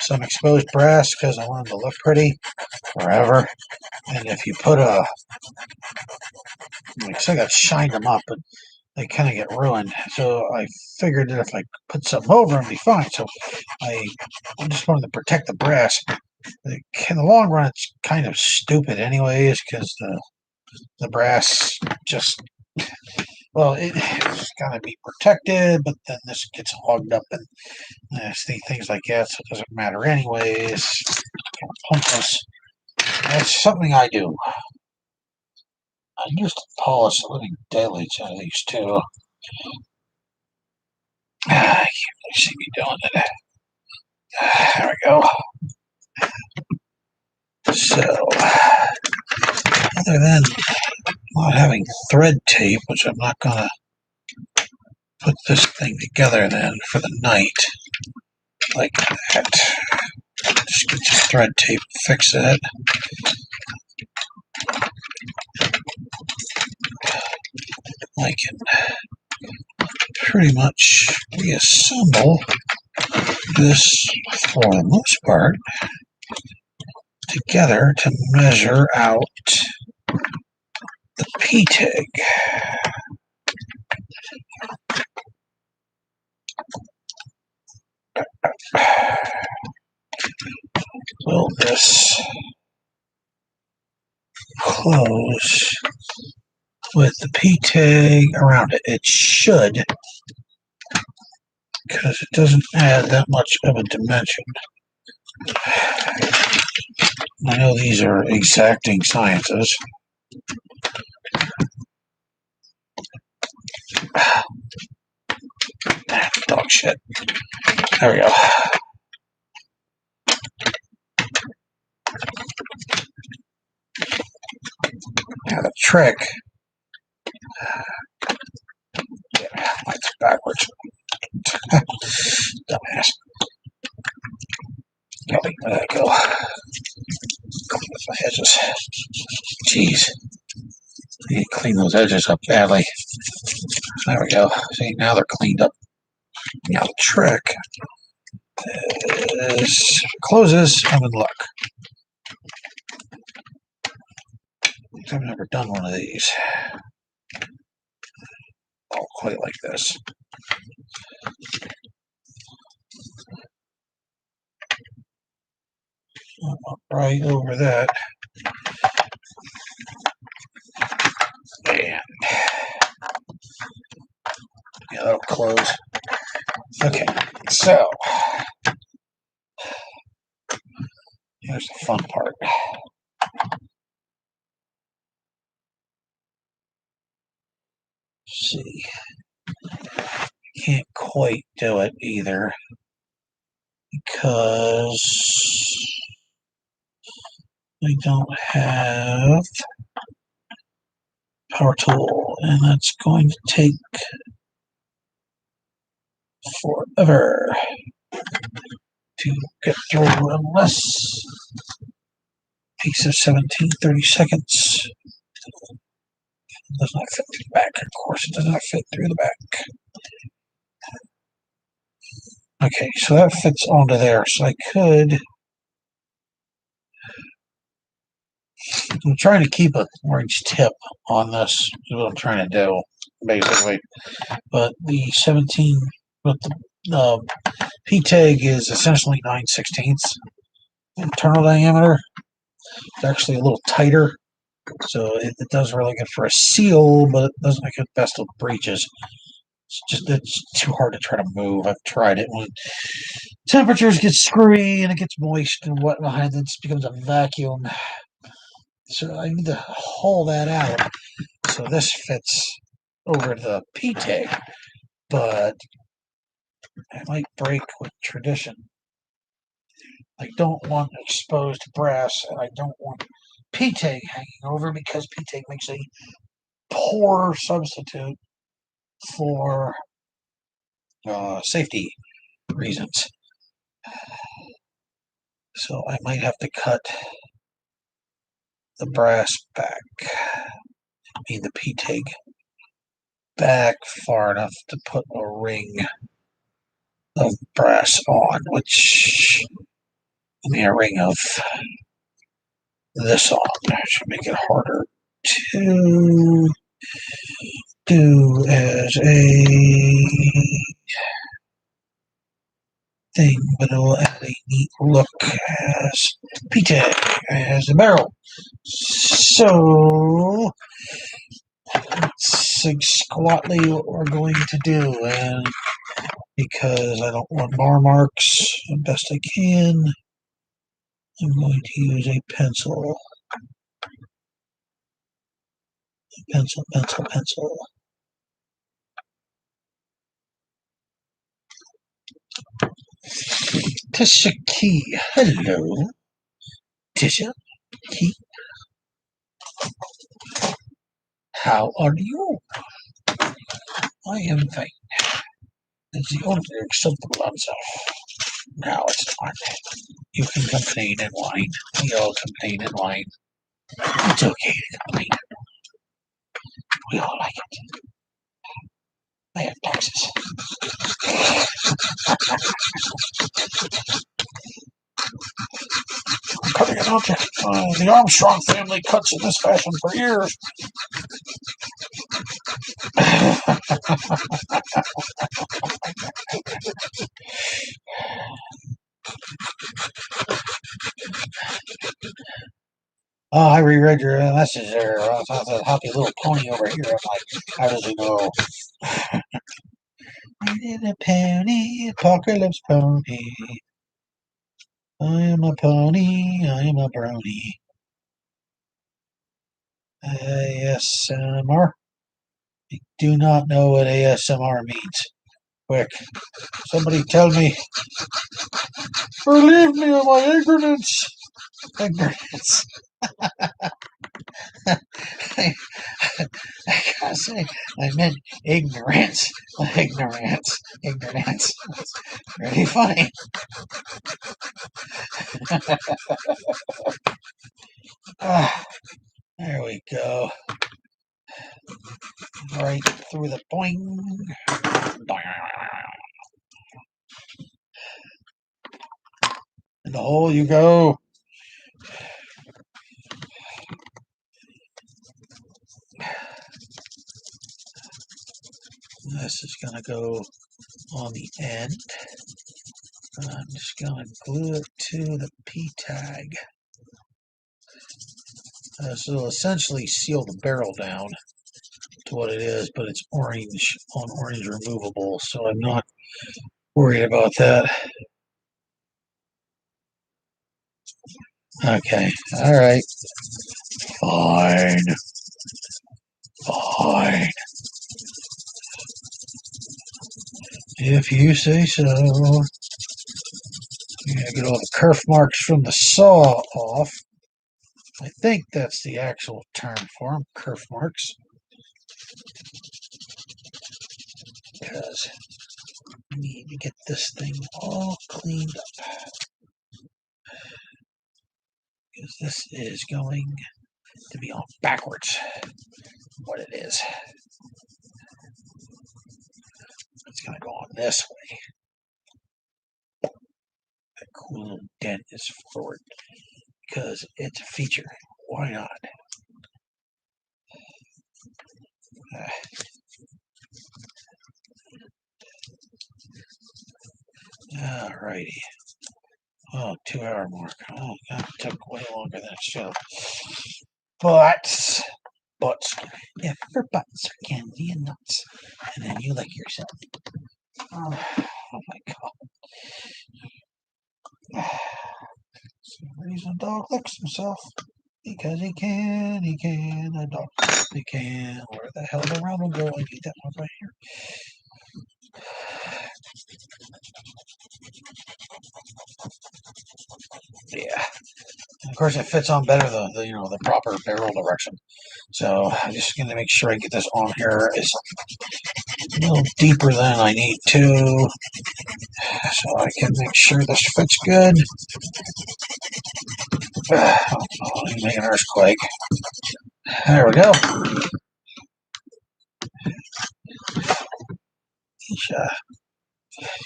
[SPEAKER 1] some exposed brass because I wanted them to look pretty forever. And if you put I got shined them up, but they kind of get ruined. So I figured that if I put something over them, it'd be fine. So I just wanted to protect the brass. In the long run, it's kind of stupid anyways because the brass just... Well, it's got to be protected, but then this gets hogged up and things like that, so it doesn't matter anyways. Pointless. That's something I do. I used to polish the living daylights out of these too. I can't really see me doing it. There we go. So, other than not having thread tape, which I'm not going to put this thing together then for the night, like that. Just get some thread tape and fix it. I can pretty much reassemble this for the most part together to measure out the P-TEG. Will this close with the P-tag around it. It should, because it doesn't add that much of a dimension. I know these are exacting sciences. Dog shit. There we go. Now the trick. Yeah, mine's backwards. Dumbass. Golly, where'd that go? Clean my edges. Jeez. I need to clean those edges up badly. There we go. See, now they're cleaned up. Now the trick is closes, I'm in luck. I've never done one of these. Oh, quite like this. Right over that. And yeah, that'll close. Okay, so here's the fun part. Let's see, can't quite do it either because I don't have power tool, and that's going to take forever to get through unless piece of 17, 30 seconds. It does not fit through the back. Of course, it does not fit through the back. Okay, so that fits onto there. So I could. I'm trying to keep an orange tip on this. Is what I'm trying to do, basically. But the 17, but the P-tag is essentially 9/16 internal diameter. It's actually a little tighter. So it does really good for a seal, but it doesn't make it best of breeches. It's too hard to try to move. I've tried it when temperatures get screwy and it gets moist and whatnot, and it just becomes a vacuum. So I need to haul that out. So this fits over the P-tag, but I might break with tradition. I don't want exposed brass, and I don't want P-tag hanging over because P-tag makes a poor substitute for safety reasons. So I might have to cut the brass back, I mean the P-tag back far enough to put a ring of brass on, which, I mean a ring of this on. That should make it harder to do as a thing, but it will add a neat look as P-tag, as a barrel. So that's squatly what we're going to do, and because I don't want bar marks the best I can, I'm going to use a pencil. Pencil. Tisha Key. Hello. Tisha Key. How are you? I am fine. It's the only acceptable answer. Now it's time. You can complain and whine. We all complain and whine. It's okay to complain. We all like it. I have taxes. Cutting an object. The Armstrong family cuts in this fashion for years. Oh, I reread your message there. I thought that happy little pony over here. I'm like, how does he know? I did a pony, apocalypse pony. I am a pony, I am a brony. ASMR? I do not know what ASMR means. Quick, somebody tell me. Relieve me of my ignorance. Ignorance. I gotta say, I meant ignorance. Ignorance. Ignorance. Really funny. Ah, there we go. Right through the boing. In the hole you go. This is going to go on the end. I'm just going to glue it to the P-tag. This will essentially seal the barrel down to what it is, but it's orange on orange removable, so I'm not worried about that. Okay, all right. Fine. Fine. If you say so. I'm going to get all the kerf marks from the saw off. I think that's the actual term for them, kerf marks. Because I need to get this thing all cleaned up. Because this is going to be on backwards. What it is. It's going to go on this way. That cool little dent is forward. Because it's a feature. Why not? Alrighty. Oh, 2 hour mark. Oh, that took way longer than it should have. Butts, if for butts are candy and nuts, and then you lick yourself. Oh my god. So the reason a dog licks himself because he can, a dog, he can. Where the hell the round will go? I need that one right here. Yeah. Of course, it fits on better the proper barrel direction. So I'm just going to make sure I get this on here is a little deeper than I need to, so I can make sure this fits good. Oh, make an earthquake. There we go.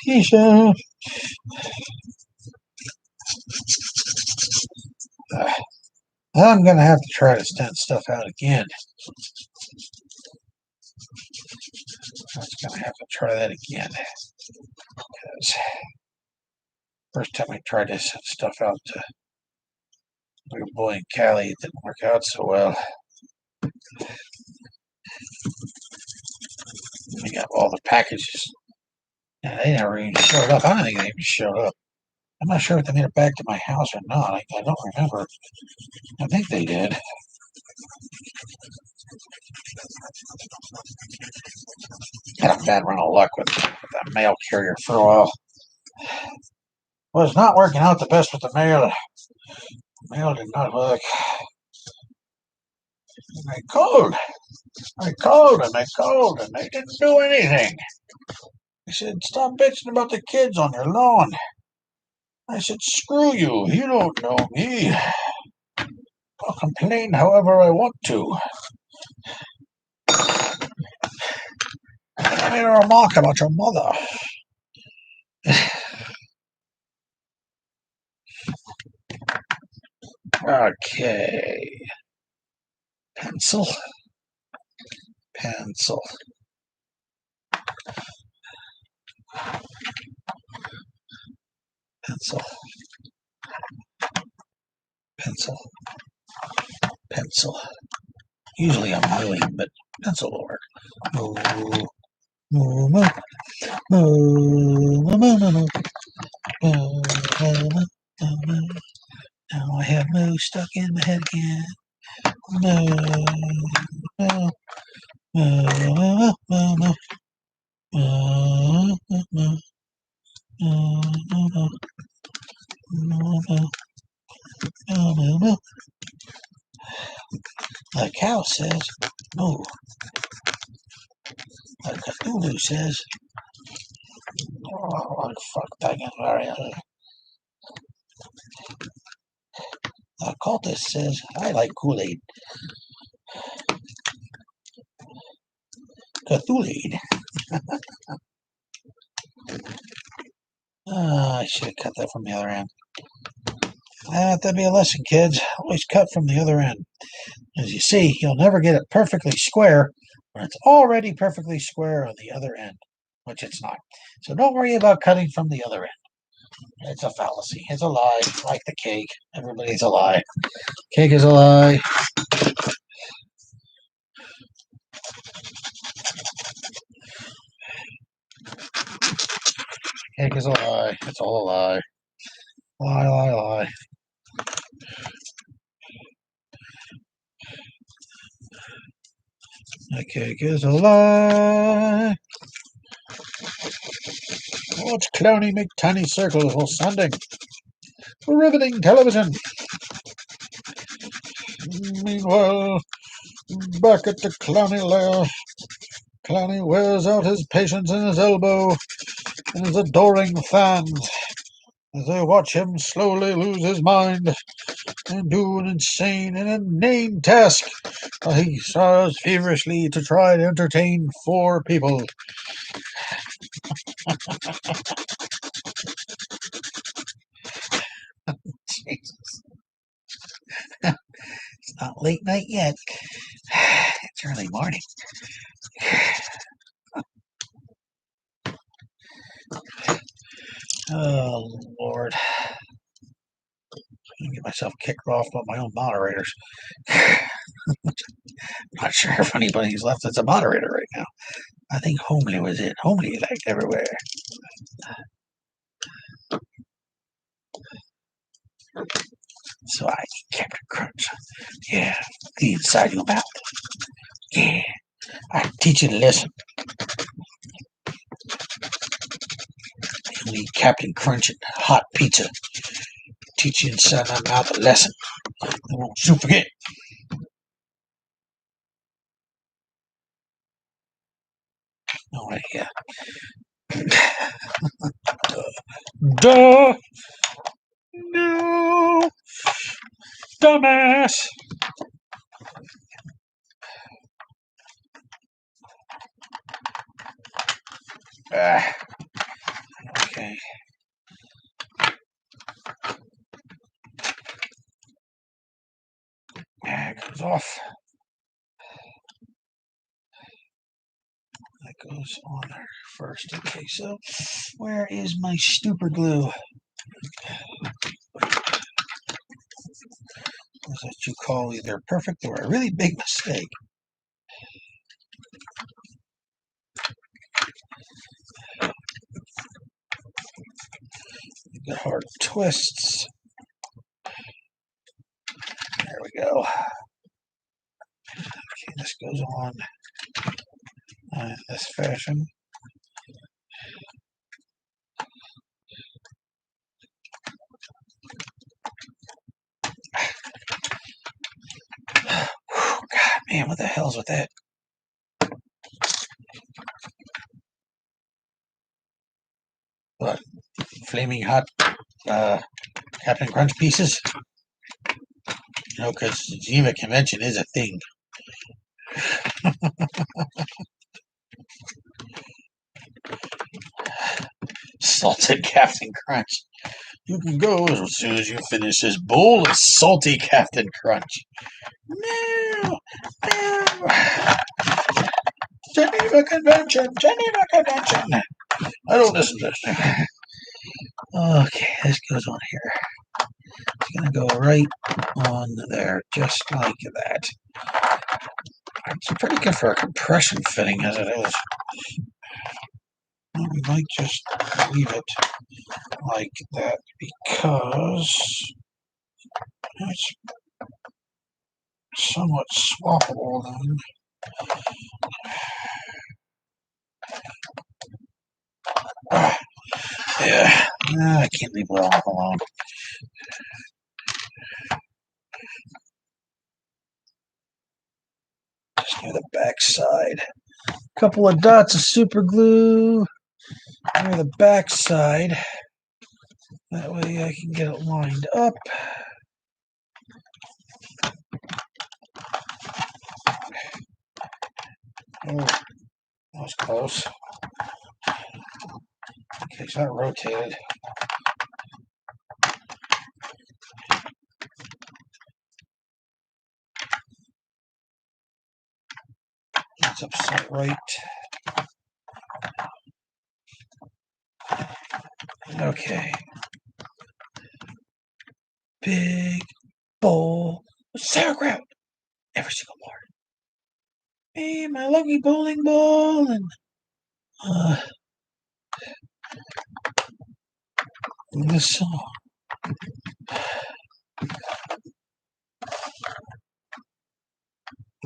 [SPEAKER 1] Isha. I'm going to have to try to stent stuff out again. I was going to have to try that again. Because first time I tried this stuff out to my boy in Cali, it didn't work out so well. I got all the packages. And they never even showed up. I don't think they even showed up. I'm not sure if they made it back to my house or not. I don't remember. I think they did. Had a bad run of luck with that mail carrier for a while. Was not working out the best with the mail. The mail did not work. And I called, and they didn't do anything. I said, stop bitching about the kids on your lawn. I said, screw you, you don't know me. I'll complain however I want to. I made a remark about your mother. Okay. Pencil. Pencil. Pencil. Pencil. pencil. Usually I'm moving, but pencil will work. Move, move, move, move, move, move, move. Now I have moo stuck in my head again. Moo, moo, moo, moo, moo, the cow says moo. The Cthulhu says, oh, what the fuck, the cultist says, I like Kool-Aid. Cthulhu. I should have cut that from the other end. That'd be a lesson, kids. Always cut from the other end. As you see, you'll never get it perfectly square when it's already perfectly square on the other end, which it's not. So don't worry about cutting from the other end. It's a fallacy. It's a lie. Like the cake. Everybody's a lie. Cake is a lie. Cake is a lie. It's all a lie. Lie, lie, lie. The cake is a lie. Watch Clowney make tiny circles while standing. Riveting television. Meanwhile, back at the Clowney lair, Clowney wears out his patience in his elbow and his adoring fans as they watch him slowly lose his mind and do an insane and inane task. He strives feverishly to try to entertain 4 people. Jesus. It's not late night yet. It's early morning. Oh, Lord. I'm going to get myself kicked off by my own moderators. Not sure if anybody's left that's a moderator right now. I think Homely was it. Homely like everywhere. So I Captain Crunch. Yeah, the inside your mouth. Yeah, I teach you a lesson. You eat Captain Crunch and hot pizza. Teach you inside my mouth a lesson. I won't you forget. All right, yeah. Duh. No. Dumbass. Okay. It goes off. That goes on there first. Okay, so where is my super glue? Is that you call either perfect or a really big mistake? You got hard twists. There we go. Okay, this goes on in this fashion. God, man, what the hell's with that? What? Flaming hot Captain Crunch pieces? You know, because the Geneva Convention is a thing. Salted Captain Crunch. You can go as soon as you finish this bowl of salty Captain Crunch. No! No! Geneva Convention! Geneva Convention! I don't listen to this. Okay, this goes on here. It's going to go right on there, just like that. It's pretty good for a compression fitting as it is. We might just leave it like that because it's somewhat swappable then. Yeah, I can't leave it all alone. Just near the back side. Couple of dots of super glue near the back side. That way I can get it lined up. Oh, that was close. Okay, so that rotated. It's upside right. Okay. Big bowl of sauerkraut. Every single part. Hey, my lucky bowling ball and this song.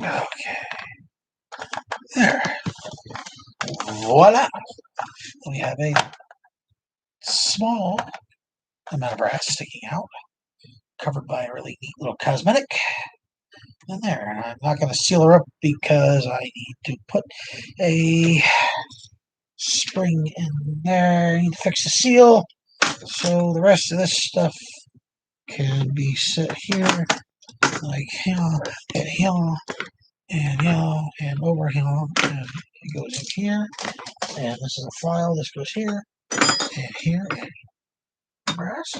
[SPEAKER 1] Okay. There. Voila. We have a small amount of brass sticking out, covered by a really neat little cosmetic. And there. And I'm not going to seal her up because I need to put a spring in there. I need to fix the seal. So the rest of this stuff can be set here, like here, and here, and here, and over here. And it goes in here. And this is a file. This goes here, and here, and brass.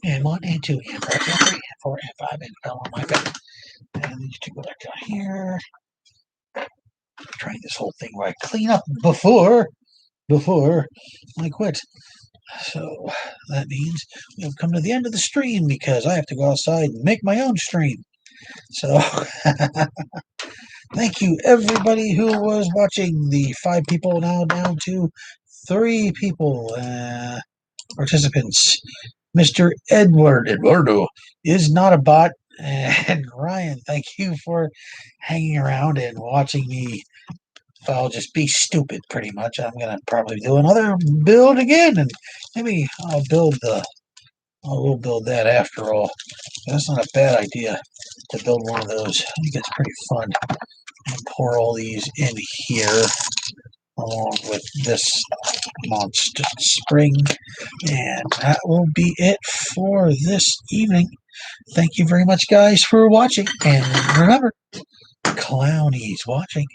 [SPEAKER 1] And 1 and 2, and brass, and 3, and 4, and 5, and fell on my bed. And these two go back down here. Trying this whole thing where I clean up before I quit. So that means we've come to the end of the stream because I have to go outside and make my own stream. So thank you everybody who was watching. The 5 people now down to 3 people participants. Mr. Eduardo is not a bot. And Ryan, thank you for hanging around and watching me. I'll just be stupid, pretty much. I'm gonna probably do another build again, and maybe I will build that after all. That's not a bad idea to build one of those. I think it's pretty fun. And pour all these in here along with this monster spring, and that will be it for this evening. Thank you very much, guys, for watching, and remember, Clowny's watching.